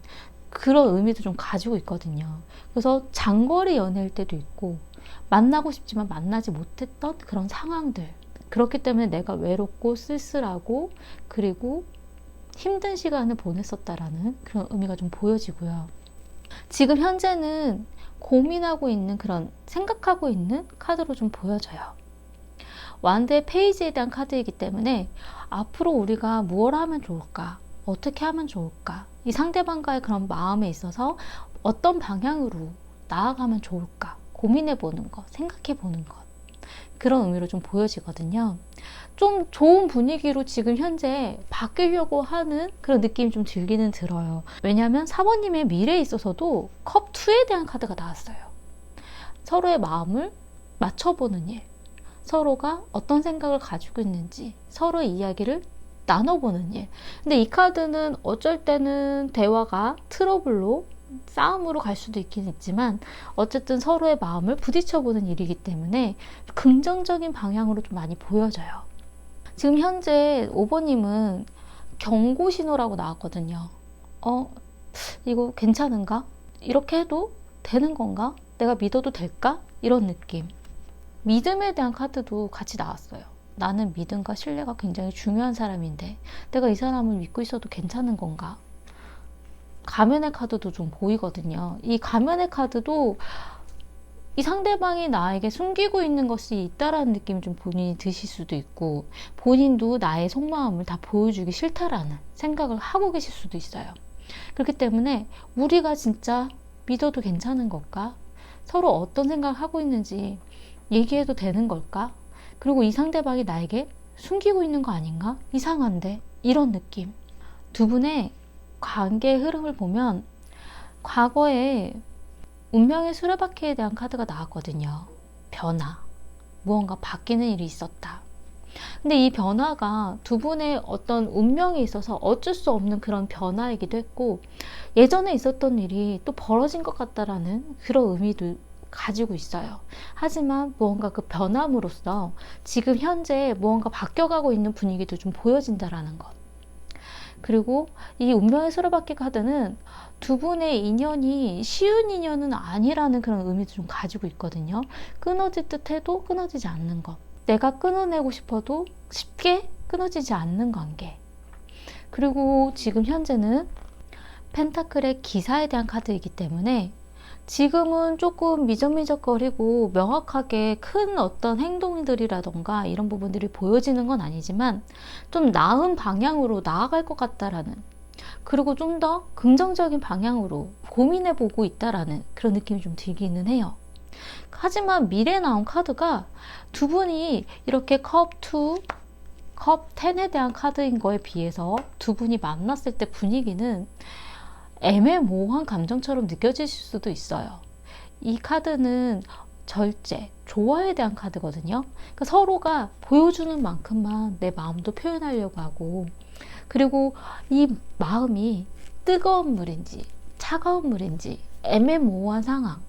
그런 의미도 좀 가지고 있거든요. 그래서 장거리 연애일 때도 있고 만나고 싶지만 만나지 못했던 그런 상황들, 그렇기 때문에 내가 외롭고 쓸쓸하고 그리고 힘든 시간을 보냈었다라는 그런 의미가 좀 보여지고요. 지금 현재는 고민하고 있는 그런 생각하고 있는 카드로 좀 보여져요. 완드의 페이지에 대한 카드이기 때문에 앞으로 우리가 무엇을 하면 좋을까? 어떻게 하면 좋을까? 이 상대방과의 그런 마음에 있어서 어떤 방향으로 나아가면 좋을까? 고민해 보는 것, 생각해 보는 것. 그런 의미로 좀 보여지거든요. 좀 좋은 분위기로 지금 현재 바뀌려고 하는 그런 느낌이 좀 들기는 들어요. 왜냐하면 4번님의 미래에 있어서도 컵2에 대한 카드가 나왔어요. 서로의 마음을 맞춰보는 일, 서로가 어떤 생각을 가지고 있는지 서로의 이야기를 나눠보는 일. 근데 이 카드는 어쩔 때는 대화가 트러블로 싸움으로 갈 수도 있긴 있지만 어쨌든 서로의 마음을 부딪혀보는 일이기 때문에 긍정적인 방향으로 좀 많이 보여져요. 지금 현재 5번님은 경고 신호라고 나왔거든요. 이거 괜찮은가? 이렇게 해도 되는 건가? 내가 믿어도 될까? 이런 느낌. 믿음에 대한 카드도 같이 나왔어요. 나는 믿음과 신뢰가 굉장히 중요한 사람인데 내가 이 사람을 믿고 있어도 괜찮은 건가? 가면의 카드도 좀 보이거든요. 이 가면의 카드도 이 상대방이 나에게 숨기고 있는 것이 있다라는 느낌이 좀 본인이 드실 수도 있고 본인도 나의 속마음을 다 보여주기 싫다라는 생각을 하고 계실 수도 있어요. 그렇기 때문에 우리가 진짜 믿어도 괜찮은 걸까? 서로 어떤 생각을 하고 있는지 얘기해도 되는 걸까? 그리고 이 상대방이 나에게 숨기고 있는 거 아닌가? 이상한데? 이런 느낌. 두 분의 관계의 흐름을 보면 과거에 운명의 수레바퀴에 대한 카드가 나왔거든요. 변화. 무언가 바뀌는 일이 있었다. 근데 이 변화가 두 분의 어떤 운명에 있어서 어쩔 수 없는 그런 변화이기도 했고 예전에 있었던 일이 또 벌어진 것 같다라는 그런 의미도 가지고 있어요. 하지만 무언가 그 변함으로써 지금 현재 무언가 바뀌어가고 있는 분위기도 좀 보여진다라는 것. 그리고 이 운명의 수레바퀴 카드는 두 분의 인연이 쉬운 인연은 아니라는 그런 의미도 좀 가지고 있거든요. 끊어질 듯 해도 끊어지지 않는 것. 내가 끊어내고 싶어도 쉽게 끊어지지 않는 관계. 그리고 지금 현재는 펜타클의 기사에 대한 카드이기 때문에 지금은 조금 미적미적거리고 명확하게 큰 어떤 행동들이라던가 이런 부분들이 보여지는 건 아니지만 좀 나은 방향으로 나아갈 것 같다라는, 그리고 좀 더 긍정적인 방향으로 고민해보고 있다라는 그런 느낌이 좀 들기는 해요. 하지만 미래에 나온 카드가 두 분이 이렇게 컵2, 컵10에 대한 카드인 거에 비해서 두 분이 만났을 때 분위기는 애매모호한 감정처럼 느껴지실 수도 있어요. 이 카드는 절제, 조화에 대한 카드거든요. 그러니까 서로가 보여주는 만큼만 내 마음도 표현하려고 하고, 그리고 이 마음이 뜨거운 물인지 차가운 물인지 애매모호한 상황,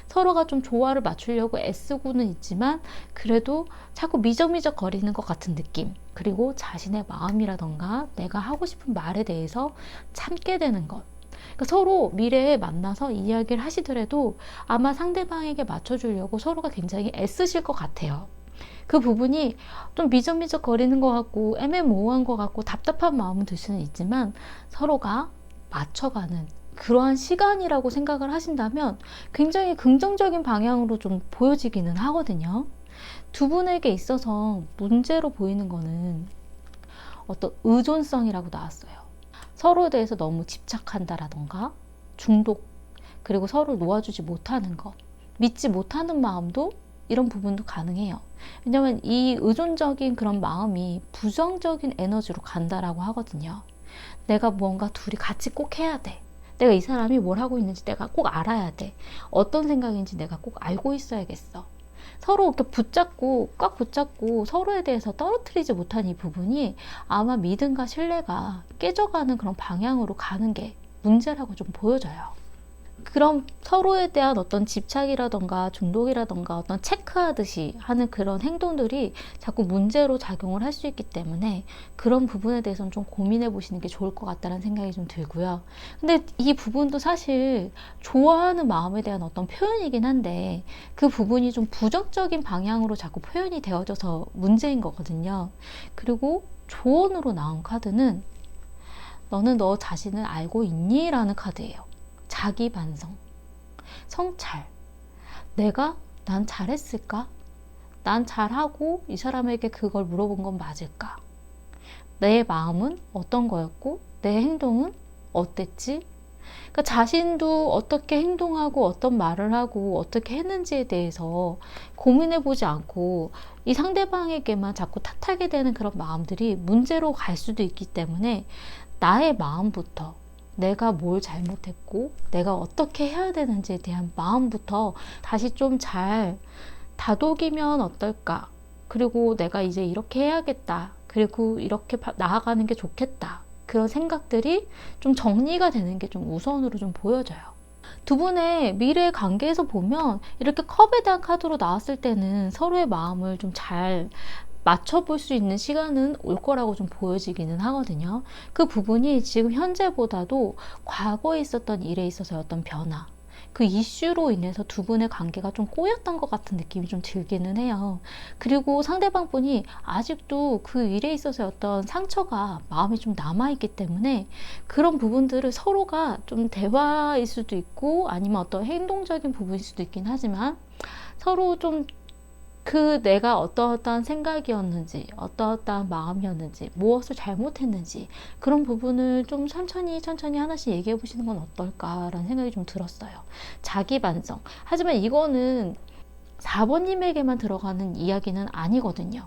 서로가 좀 조화를 맞추려고 애쓰고는 있지만 그래도 자꾸 미적미적 거리는 것 같은 느낌, 그리고 자신의 마음이라던가 내가 하고 싶은 말에 대해서 참게 되는 것. 그러니까 서로 미래에 만나서 이야기를 하시더라도 아마 상대방에게 맞춰주려고 서로가 굉장히 애쓰실 것 같아요. 그 부분이 좀 미적미적 거리는 것 같고 애매모호한 것 같고 답답한 마음은 들 수는 있지만 서로가 맞춰가는 그러한 시간이라고 생각을 하신다면 굉장히 긍정적인 방향으로 좀 보여지기는 하거든요. 두 분에게 있어서 문제로 보이는 거는 어떤 의존성이라고 나왔어요. 서로에 대해서 너무 집착한다라던가 중독, 그리고 서로 놓아주지 못하는 것, 믿지 못하는 마음도 이런 부분도 가능해요. 왜냐하면 이 의존적인 그런 마음이 부정적인 에너지로 간다라고 하거든요. 내가 뭔가 둘이 같이 꼭 해야 돼. 내가 이 사람이 뭘 하고 있는지 내가 꼭 알아야 돼. 어떤 생각인지 내가 꼭 알고 있어야겠어. 서로 이렇게 꽉 붙잡고 서로에 대해서 떨어뜨리지 못한 이 부분이 아마 믿음과 신뢰가 깨져가는 그런 방향으로 가는 게 문제라고 좀 보여져요. 그럼 서로에 대한 어떤 집착이라던가 중독이라던가 어떤 체크하듯이 하는 그런 행동들이 자꾸 문제로 작용을 할 수 있기 때문에 그런 부분에 대해서는 좀 고민해 보시는 게 좋을 것 같다는 생각이 좀 들고요. 근데 이 부분도 사실 좋아하는 마음에 대한 어떤 표현이긴 한데 그 부분이 좀 부정적인 방향으로 자꾸 표현이 되어져서 문제인 거거든요. 그리고 조언으로 나온 카드는 너는 너 자신을 알고 있니? 라는 카드예요. 자기 반성, 성찰. 난 잘했을까? 난 잘하고 이 사람에게 그걸 물어본 건 맞을까? 내 마음은 어떤 거였고 내 행동은 어땠지? 그러니까 자신도 어떻게 행동하고 어떤 말을 하고 어떻게 했는지에 대해서 고민해 보지 않고 이 상대방에게만 자꾸 탓하게 되는 그런 마음들이 문제로 갈 수도 있기 때문에 나의 마음부터 내가 뭘 잘못했고 내가 어떻게 해야 되는지에 대한 마음부터 다시 좀 잘 다독이면 어떨까? 그리고 내가 이제 이렇게 해야겠다. 그리고 이렇게 나아가는 게 좋겠다. 그런 생각들이 좀 정리가 되는 게 좀 우선으로 좀 보여져요. 두 분의 미래 관계에서 보면 이렇게 컵에 대한 카드로 나왔을 때는 서로의 마음을 좀 잘 맞춰볼 수 있는 시간은 올 거라고 좀 보여지기는 하거든요. 그 부분이 지금 현재보다도 과거에 있었던 일에 있어서의 어떤 변화, 그 이슈로 인해서 두 분의 관계가 좀 꼬였던 것 같은 느낌이 좀 들기는 해요. 그리고 상대방 분이 아직도 그 일에 있어서의 어떤 상처가 마음에 좀 남아있기 때문에 그런 부분들을 서로가 좀 대화일 수도 있고 아니면 어떤 행동적인 부분일 수도 있긴 하지만 서로 좀 내가 어떠한 생각이었는지, 어떠한 마음이었는지, 무엇을 잘못했는지 그런 부분을 좀 천천히 하나씩 얘기해 보시는 건 어떨까라는 생각이 좀 들었어요. 자기 반성. 하지만 이거는 4번님에게만 들어가는 이야기는 아니거든요.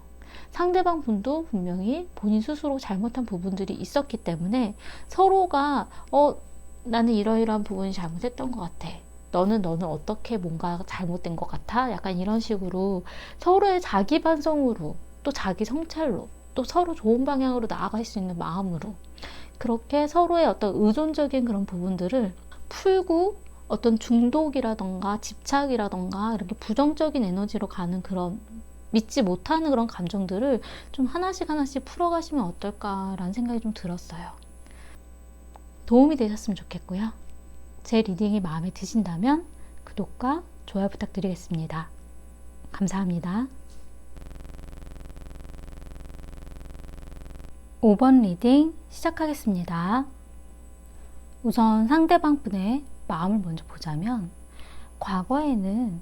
상대방 분도 분명히 본인 스스로 잘못한 부분들이 있었기 때문에 서로가 나는 이러이러한 부분이 잘못했던 것 같아. 너는 어떻게 뭔가 잘못된 것 같아? 약간 이런 식으로 서로의 자기 반성으로 또 자기 성찰로 또 서로 좋은 방향으로 나아갈 수 있는 마음으로 그렇게 서로의 어떤 의존적인 그런 부분들을 풀고 어떤 중독이라던가 집착이라던가 이렇게 부정적인 에너지로 가는 그런 믿지 못하는 그런 감정들을 좀 하나씩 풀어가시면 어떨까라는 생각이 좀 들었어요. 도움이 되셨으면 좋겠고요. 제 리딩이 마음에 드신다면 구독과 좋아요 부탁드리겠습니다. 감사합니다. 5번 리딩 시작하겠습니다. 우선 상대방 분의 마음을 먼저 보자면 과거에는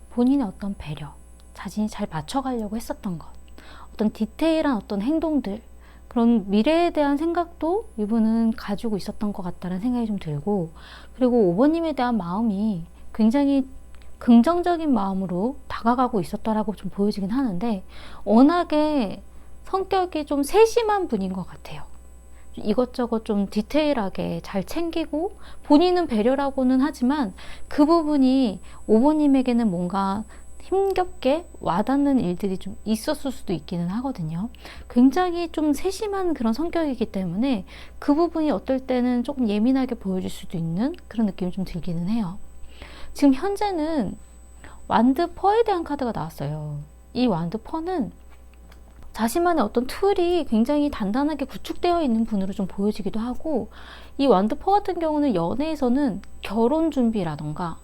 본인의 어떤 배려, 자신이 잘 맞춰가려고 했었던 것, 어떤 디테일한 어떤 행동들, 그런 미래에 대한 생각도 이분은 가지고 있었던 것 같다는 생각이 좀 들고 그리고 5번님에 대한 마음이 굉장히 긍정적인 마음으로 다가가고 있었다라고 좀 보여지긴 하는데 워낙에 성격이 좀 세심한 분인 것 같아요. 이것저것 좀 디테일하게 잘 챙기고 본인은 배려라고는 하지만 그 부분이 5번님에게는 뭔가 힘겹게 와닿는 일들이 좀 있었을 수도 있기는 하거든요. 굉장히 좀 세심한 그런 성격이기 때문에 그 부분이 어떨 때는 조금 예민하게 보여질 수도 있는 그런 느낌이 좀 들기는 해요. 지금 현재는 완드 퍼에 대한 카드가 나왔어요. 이 완드 퍼는 자신만의 어떤 틀이 굉장히 단단하게 구축되어 있는 분으로 좀 보여지기도 하고 이 완드 퍼 같은 경우는 연애에서는 결혼 준비라던가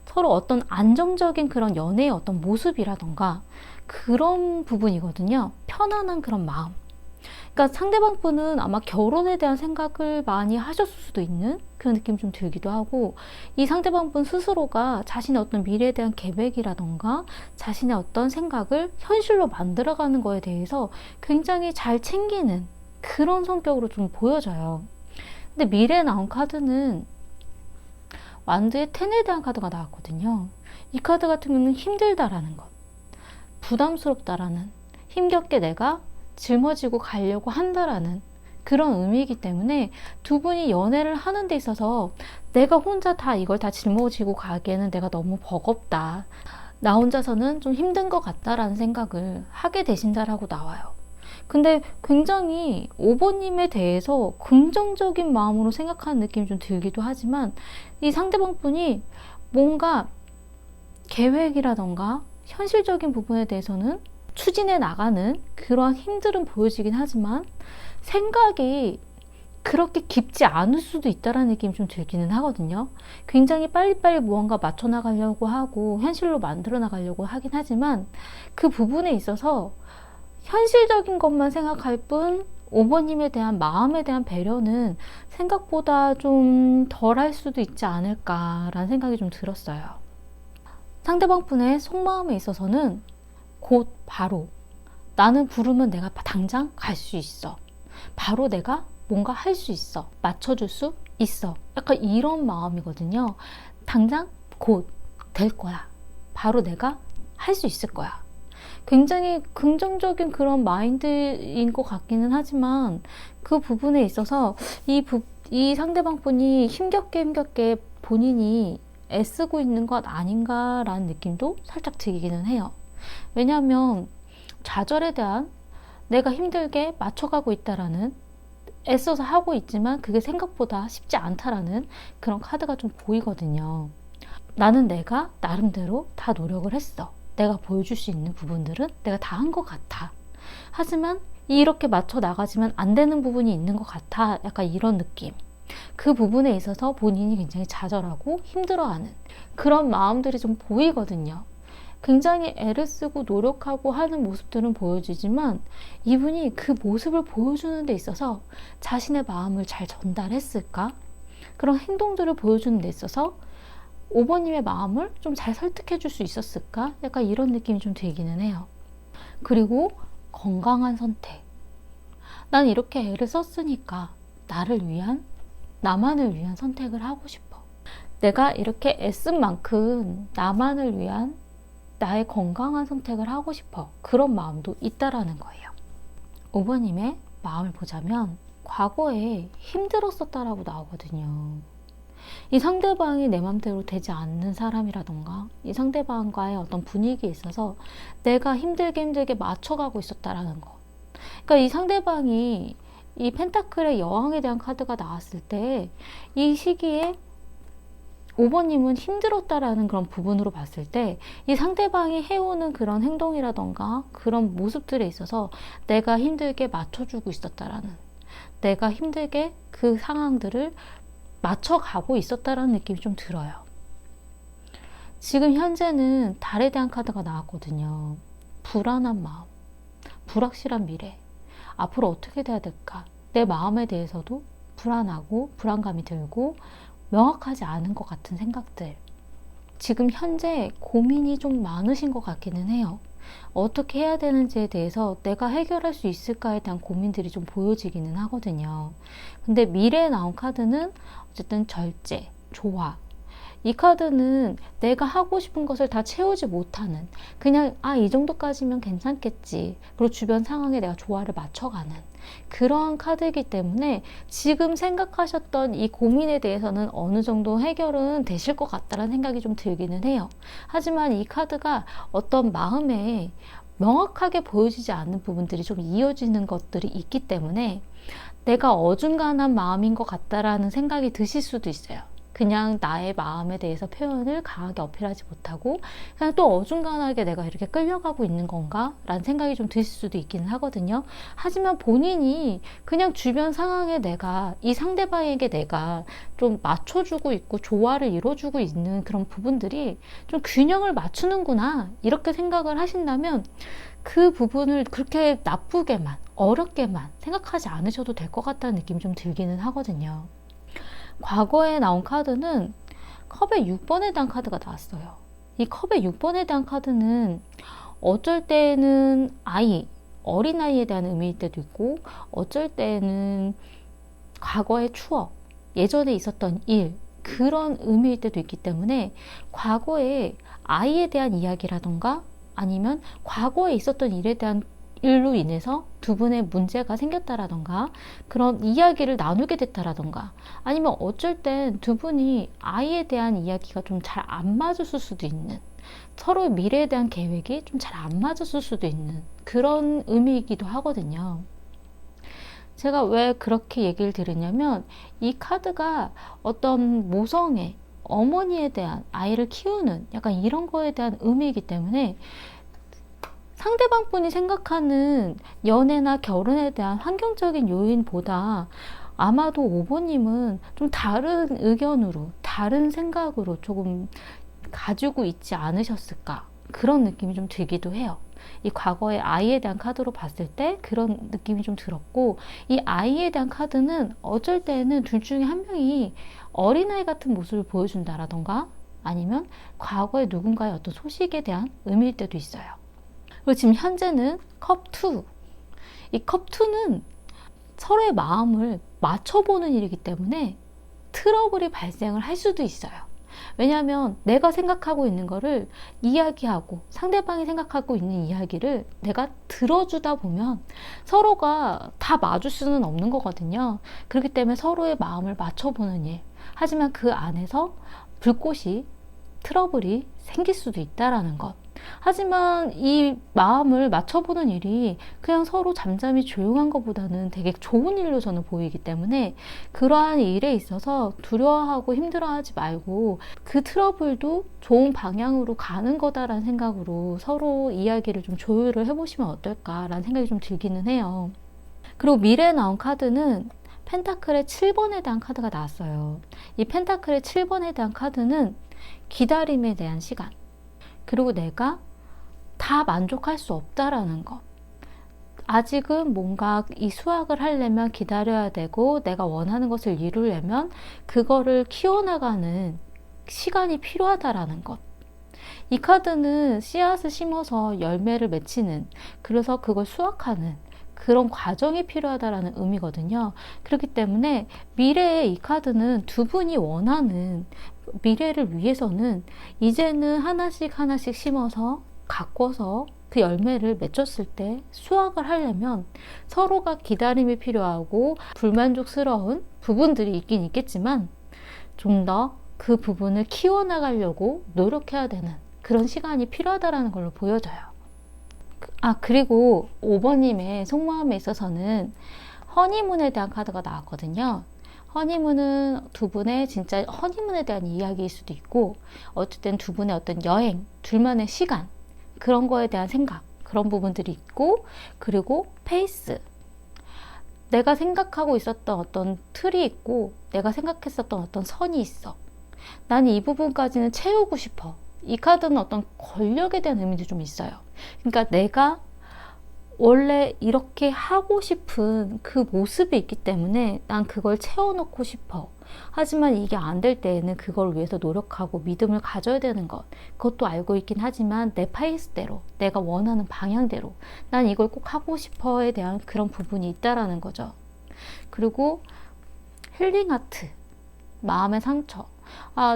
서로 어떤 안정적인 그런 연애의 어떤 모습이라던가 그런 부분이거든요. 편안한 그런 마음. 그러니까 상대방 분은 아마 결혼에 대한 생각을 많이 하셨을 수도 있는 그런 느낌이 좀 들기도 하고 이 상대방 분 스스로가 자신의 어떤 미래에 대한 계획이라던가 자신의 어떤 생각을 현실로 만들어가는 거에 대해서 굉장히 잘 챙기는 그런 성격으로 좀 보여져요. 근데 미래에 나온 카드는 완드의 텐에 대한 카드가 나왔거든요. 이 카드 같은 경우는 힘들다라는 것, 부담스럽다라는, 힘겹게 내가 짊어지고 가려고 한다라는 그런 의미이기 때문에 두 분이 연애를 하는 데 있어서 내가 혼자 다 이걸 다 짊어지고 가기에는 내가 너무 버겁다. 나 혼자서는 좀 힘든 것 같다라는 생각을 하게 되신다라고 나와요. 근데 굉장히 5번님에 대해서 긍정적인 마음으로 생각하는 느낌이 좀 들기도 하지만 이 상대방 분이 뭔가 계획이라던가 현실적인 부분에 대해서는 추진해 나가는 그러한 힘들은 보여지긴 하지만 생각이 그렇게 깊지 않을 수도 있다는 느낌이 좀 들기는 하거든요. 굉장히 빨리빨리 무언가 맞춰 나가려고 하고 현실로 만들어 나가려고 하긴 하지만 그 부분에 있어서 현실적인 것만 생각할 뿐 5번님에 대한 마음에 대한 배려는 생각보다 좀 덜 할 수도 있지 않을까라는 생각이 좀 들었어요. 상대방 분의 속마음에 있어서는 곧 바로 나는 부르면 내가 당장 갈 수 있어. 바로 내가 뭔가 할 수 있어. 맞춰줄 수 있어. 약간 이런 마음이거든요. 당장 곧 될 거야. 바로 내가 할 수 있을 거야. 굉장히 긍정적인 그런 마인드인 것 같기는 하지만 그 부분에 있어서 이 상대방 분이 힘겹게 본인이 애쓰고 있는 것 아닌가라는 느낌도 살짝 들기는 해요. 왜냐하면 좌절에 대한 내가 힘들게 맞춰가고 있다라는, 애써서 하고 있지만 그게 생각보다 쉽지 않다라는 그런 카드가 좀 보이거든요. 나는 내가 나름대로 다 노력을 했어. 내가 보여줄 수 있는 부분들은 내가 다 한 것 같아. 하지만 이렇게 맞춰 나가지만 안 되는 부분이 있는 것 같아. 약간 이런 느낌. 그 부분에 있어서 본인이 굉장히 좌절하고 힘들어하는 그런 마음들이 좀 보이거든요. 굉장히 애를 쓰고 노력하고 하는 모습들은 보여지지만 이분이 그 모습을 보여주는 데 있어서 자신의 마음을 잘 전달했을까? 그런 행동들을 보여주는 데 있어서 5번님의 마음을 좀 잘 설득해 줄 수 있었을까? 약간 이런 느낌이 좀 들기는 해요. 그리고 건강한 선택. 난 이렇게 애를 썼으니까 나를 위한, 나만을 위한 선택을 하고 싶어. 내가 이렇게 애쓴 만큼 나만을 위한 나의 건강한 선택을 하고 싶어. 그런 마음도 있다라는 거예요. 5번님의 마음을 보자면 과거에 힘들었었다라고 나오거든요. 이 상대방이 내 맘대로 되지 않는 사람이라던가 이 상대방과의 어떤 분위기에 있어서 내가 힘들게 맞춰가고 있었다라는 거. 그러니까 이 상대방이 이 펜타클의 여왕에 대한 카드가 나왔을 때 이 시기에 5번님은 힘들었다라는 그런 부분으로 봤을 때 이 상대방이 해오는 그런 행동이라던가 그런 모습들에 있어서 내가 힘들게 맞춰주고 있었다라는, 내가 힘들게 그 상황들을 맞춰가고 있었다라는 느낌이 좀 들어요. 지금 현재는 달에 대한 카드가 나왔거든요. 불안한 마음, 불확실한 미래, 앞으로 어떻게 돼야 될까? 내 마음에 대해서도 불안하고 불안감이 들고 명확하지 않은 것 같은 생각들. 지금 현재 고민이 좀 많으신 것 같기는 해요. 어떻게 해야 되는지에 대해서 내가 해결할 수 있을까에 대한 고민들이 좀 보여지기는 하거든요. 근데 미래에 나온 카드는 어쨌든 절제, 조화. 이 카드는 내가 하고 싶은 것을 다 채우지 못하는, 그냥 이 정도까지면 괜찮겠지. 그리고 주변 상황에 내가 조화를 맞춰가는 그러한 카드이기 때문에 지금 생각하셨던 이 고민에 대해서는 어느 정도 해결은 되실 것 같다는 생각이 좀 들기는 해요. 하지만 이 카드가 어떤 마음에 명확하게 보여지지 않는 부분들이 좀 이어지는 것들이 있기 때문에 내가 어중간한 마음인 것 같다라는 생각이 드실 수도 있어요. 그냥 나의 마음에 대해서 표현을 강하게 어필하지 못하고 그냥 또 어중간하게 내가 이렇게 끌려가고 있는 건가? 라는 생각이 좀 드실 수도 있기는 하거든요. 하지만 본인이 그냥 주변 상황에 내가, 이 상대방에게 내가 좀 맞춰주고 있고 조화를 이뤄주고 있는 그런 부분들이 좀 균형을 맞추는구나, 이렇게 생각을 하신다면 그 부분을 그렇게 나쁘게만, 어렵게만 생각하지 않으셔도 될 것 같다는 느낌이 좀 들기는 하거든요. 과거에 나온 카드는 컵의 6번에 대한 카드가 나왔어요. 이 컵의 6번에 대한 카드는 어쩔 때는 어린아이에 대한 의미일 때도 있고 어쩔 때는 과거의 추억, 예전에 있었던 일, 그런 의미일 때도 있기 때문에 과거에 아이에 대한 이야기라던가 아니면 과거에 있었던 일에 대한 일로 인해서 두 분의 문제가 생겼다라던가 그런 이야기를 나누게 됐다라던가 아니면 어쩔 땐 두 분이 아이에 대한 이야기가 좀 잘 안 맞았을 수도 있는 서로의 미래에 대한 계획이 좀 잘 안 맞았을 수도 있는 그런 의미이기도 하거든요. 제가 왜 그렇게 얘기를 드리냐면 이 카드가 어떤 모성애, 어머니에 대한 아이를 키우는 약간 이런 거에 대한 의미이기 때문에 상대방 분이 생각하는 연애나 결혼에 대한 환경적인 요인보다 아마도 5번님은 좀 다른 의견으로, 다른 생각으로 조금 가지고 있지 않으셨을까? 그런 느낌이 좀 들기도 해요. 이 과거의 아이에 대한 카드로 봤을 때 그런 느낌이 좀 들었고, 이 아이에 대한 카드는 어쩔 때는 둘 중에 한 명이 어린아이 같은 모습을 보여준다라던가 아니면 과거의 누군가의 어떤 소식에 대한 의미일 때도 있어요. 그리고 지금 현재는 컵2. 이 컵2는 서로의 마음을 맞춰보는 일이기 때문에 트러블이 발생을 할 수도 있어요. 왜냐하면 내가 생각하고 있는 거를 이야기하고 상대방이 생각하고 있는 이야기를 내가 들어주다 보면 서로가 다 맞을 수는 없는 거거든요. 그렇기 때문에 서로의 마음을 맞춰보는 일. 하지만 그 안에서 불꽃이 트러블이 생길 수도 있다라는 것. 하지만 이 마음을 맞춰보는 일이 그냥 서로 잠잠히 조용한 것보다는 되게 좋은 일로 저는 보이기 때문에 그러한 일에 있어서 두려워하고 힘들어하지 말고 그 트러블도 좋은 방향으로 가는 거다라는 생각으로 서로 이야기를 좀 조율을 해보시면 어떨까라는 생각이 좀 들기는 해요. 그리고 미래에 나온 카드는 펜타클의 7번에 대한 카드가 나왔어요. 이 펜타클의 7번에 대한 카드는 기다림에 대한 시간, 그리고 내가 다 만족할 수 없다라는 것. 아직은 뭔가 이 수확을 하려면 기다려야 되고 내가 원하는 것을 이루려면 그거를 키워나가는 시간이 필요하다라는 것. 이 카드는 씨앗을 심어서 열매를 맺히는, 그래서 그걸 수확하는 그런 과정이 필요하다라는 의미거든요. 그렇기 때문에 미래의 이 카드는 두 분이 원하는 미래를 위해서는 이제는 하나씩 하나씩 심어서 가꿔서 그 열매를 맺혔을 때 수확을 하려면 서로가 기다림이 필요하고 불만족스러운 부분들이 있긴 있겠지만 좀 더 그 부분을 키워나가려고 노력해야 되는 그런 시간이 필요하다라는 걸로 보여져요. 그리고 5번님의 속마음에 있어서는 허니문에 대한 카드가 나왔거든요. 허니문은 두 분의 진짜 허니문에 대한 이야기일 수도 있고 어쨌든 두 분의 어떤 여행, 둘만의 시간 그런 거에 대한 생각 그런 부분들이 있고 그리고 페이스 내가 생각하고 있었던 어떤 틀이 있고 내가 생각했었던 어떤 선이 있어. 나는 이 부분까지는 채우고 싶어. 이 카드는 어떤 권력에 대한 의미도 좀 있어요. 그러니까 내가 원래 이렇게 하고 싶은 그 모습이 있기 때문에 난 그걸 채워넣고 싶어. 하지만 이게 안 될 때에는 그걸 위해서 노력하고 믿음을 가져야 되는 것. 그것도 알고 있긴 하지만 내 페이스대로, 내가 원하는 방향대로 난 이걸 꼭 하고 싶어에 대한 그런 부분이 있다라는 거죠. 그리고 힐링 아트, 마음의 상처.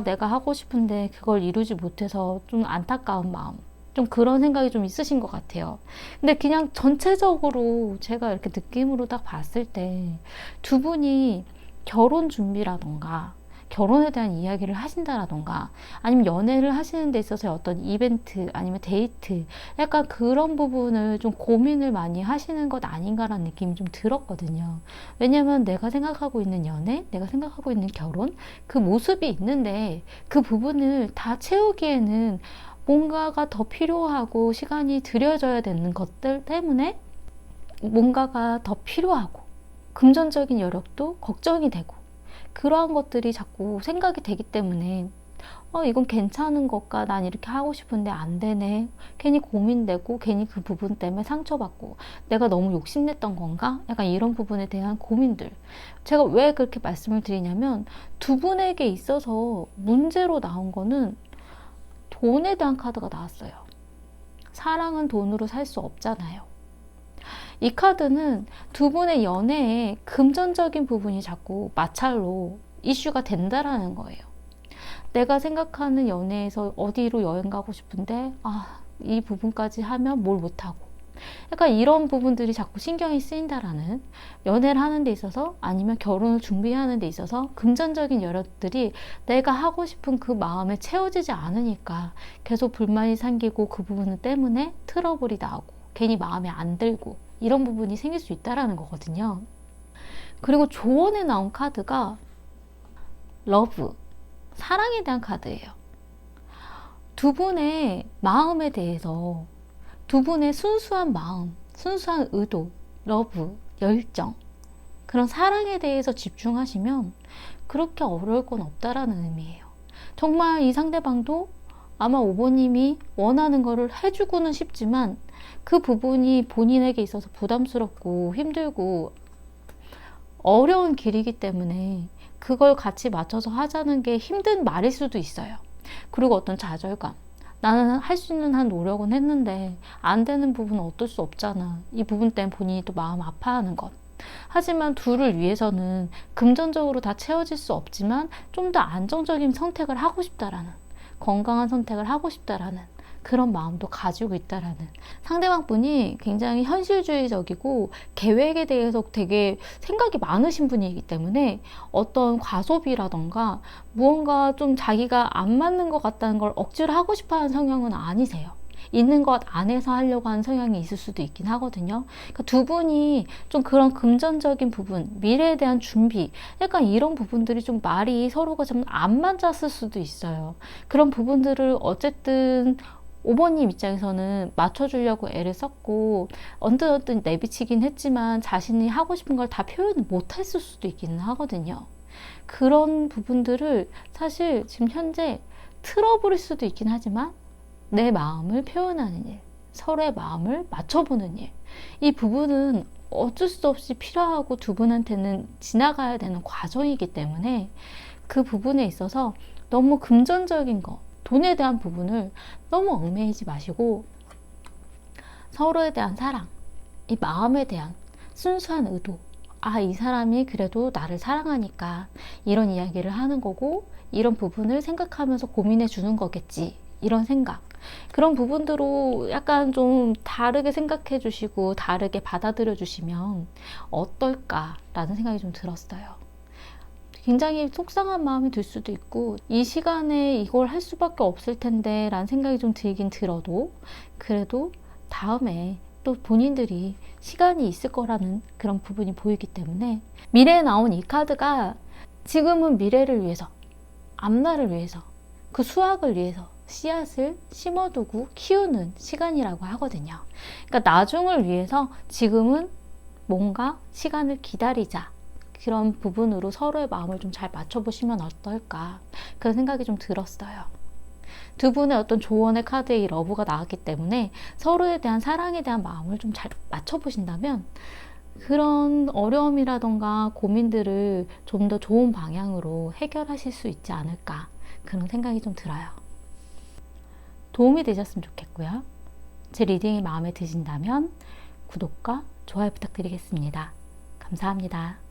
내가 하고 싶은데 그걸 이루지 못해서 좀 안타까운 마음. 좀 그런 생각이 좀 있으신 것 같아요. 근데 그냥 전체적으로 제가 이렇게 느낌으로 딱 봤을 때 두 분이 결혼 준비라던가 결혼에 대한 이야기를 하신다라던가 아니면 연애를 하시는 데 있어서 어떤 이벤트 아니면 데이트 약간 그런 부분을 좀 고민을 많이 하시는 것 아닌가라는 느낌이 좀 들었거든요. 왜냐면 내가 생각하고 있는 연애, 내가 생각하고 있는 결혼 그 모습이 있는데 그 부분을 다 채우기에는 뭔가가 더 필요하고 시간이 들여져야 되는 것들 때문에 뭔가가 더 필요하고 금전적인 여력도 걱정이 되고 그러한 것들이 자꾸 생각이 되기 때문에 이건 괜찮은 것까? 난 이렇게 하고 싶은데 안 되네. 괜히 고민되고 괜히 그 부분 때문에 상처받고 내가 너무 욕심냈던 건가? 약간 이런 부분에 대한 고민들. 제가 왜 그렇게 말씀을 드리냐면 두 분에게 있어서 문제로 나온 거는 돈에 대한 카드가 나왔어요. 사랑은 돈으로 살 수 없잖아요. 이 카드는 두 분의 연애에 금전적인 부분이 자꾸 마찰로 이슈가 된다라는 거예요. 내가 생각하는 연애에서 어디로 여행 가고 싶은데 이 부분까지 하면 뭘 못하고, 약간 이런 부분들이 자꾸 신경이 쓰인다라는, 연애를 하는 데 있어서 아니면 결혼을 준비하는 데 있어서 금전적인 여력들이 내가 하고 싶은 그 마음에 채워지지 않으니까 계속 불만이 생기고, 그 부분 때문에 트러블이 나고 괜히 마음에 안 들고 이런 부분이 생길 수 있다라는 거거든요. 그리고 조언에 나온 카드가 러브, 사랑에 대한 카드예요. 두 분의 마음에 대해서, 두 분의 순수한 마음, 순수한 의도, 러브, 열정, 그런 사랑에 대해서 집중하시면 그렇게 어려울 건 없다라는 의미예요. 정말 이 상대방도 아마 5번님이 원하는 거를 해주고는 싶지만 그 부분이 본인에게 있어서 부담스럽고 힘들고 어려운 길이기 때문에 그걸 같이 맞춰서 하자는 게 힘든 말일 수도 있어요. 그리고 어떤 좌절감, 나는 할 수 있는 한 노력은 했는데 안 되는 부분은 어쩔 수 없잖아, 이 부분 때문에 본인이 또 마음 아파하는 것. 하지만 둘을 위해서는 금전적으로 다 채워질 수 없지만 좀 더 안정적인 선택을 하고 싶다라는, 건강한 선택을 하고 싶다라는 그런 마음도 가지고 있다라는, 상대방 분이 굉장히 현실주의적이고 계획에 대해서 되게 생각이 많으신 분이기 때문에 어떤 과소비라던가 무언가 좀 자기가 안 맞는 것 같다는 걸 억지로 하고 싶어 하는 성향은 아니세요. 있는 것 안에서 하려고 하는 성향이 있을 수도 있긴 하거든요. 그러니까 두 분이 좀 그런 금전적인 부분, 미래에 대한 준비, 약간 이런 부분들이 좀 말이 서로가 좀 안 맞았을 수도 있어요. 그런 부분들을 어쨌든 5번님 입장에서는 맞춰주려고 애를 썼고 언뜻 내비치긴 했지만 자신이 하고 싶은 걸 다 표현을 못했을 수도 있기는 하거든요. 그런 부분들을 사실 지금 현재 틀어버릴 수도 있긴 하지만 내 마음을 표현하는 일, 서로의 마음을 맞춰보는 일, 이 부분은 어쩔 수 없이 필요하고 두 분한테는 지나가야 되는 과정이기 때문에 그 부분에 있어서 너무 금전적인 거, 돈에 대한 부분을 너무 얽매이지 마시고 서로에 대한 사랑, 이 마음에 대한 순수한 의도, 이 사람이 그래도 나를 사랑하니까 이런 이야기를 하는 거고 이런 부분을 생각하면서 고민해 주는 거겠지, 이런 생각, 그런 부분들로 약간 좀 다르게 생각해 주시고 다르게 받아들여 주시면 어떨까라는 생각이 좀 들었어요. 굉장히 속상한 마음이 들 수도 있고 이 시간에 이걸 할 수밖에 없을 텐데 라는 생각이 좀 들긴 들어도, 그래도 다음에 또 본인들이 시간이 있을 거라는 그런 부분이 보이기 때문에, 미래에 나온 이 카드가 지금은 미래를 위해서, 앞날을 위해서, 그 수확을 위해서 씨앗을 심어두고 키우는 시간이라고 하거든요. 그러니까 나중을 위해서 지금은 뭔가 시간을 기다리자, 그런 부분으로 서로의 마음을 좀 잘 맞춰보시면 어떨까, 그런 생각이 좀 들었어요. 두 분의 어떤 조언의 카드에 이 러브가 나왔기 때문에 서로에 대한 사랑에 대한 마음을 좀 잘 맞춰보신다면 그런 어려움이라던가 고민들을 좀 더 좋은 방향으로 해결하실 수 있지 않을까, 그런 생각이 좀 들어요. 도움이 되셨으면 좋겠고요. 제 리딩이 마음에 드신다면 구독과 좋아요 부탁드리겠습니다. 감사합니다.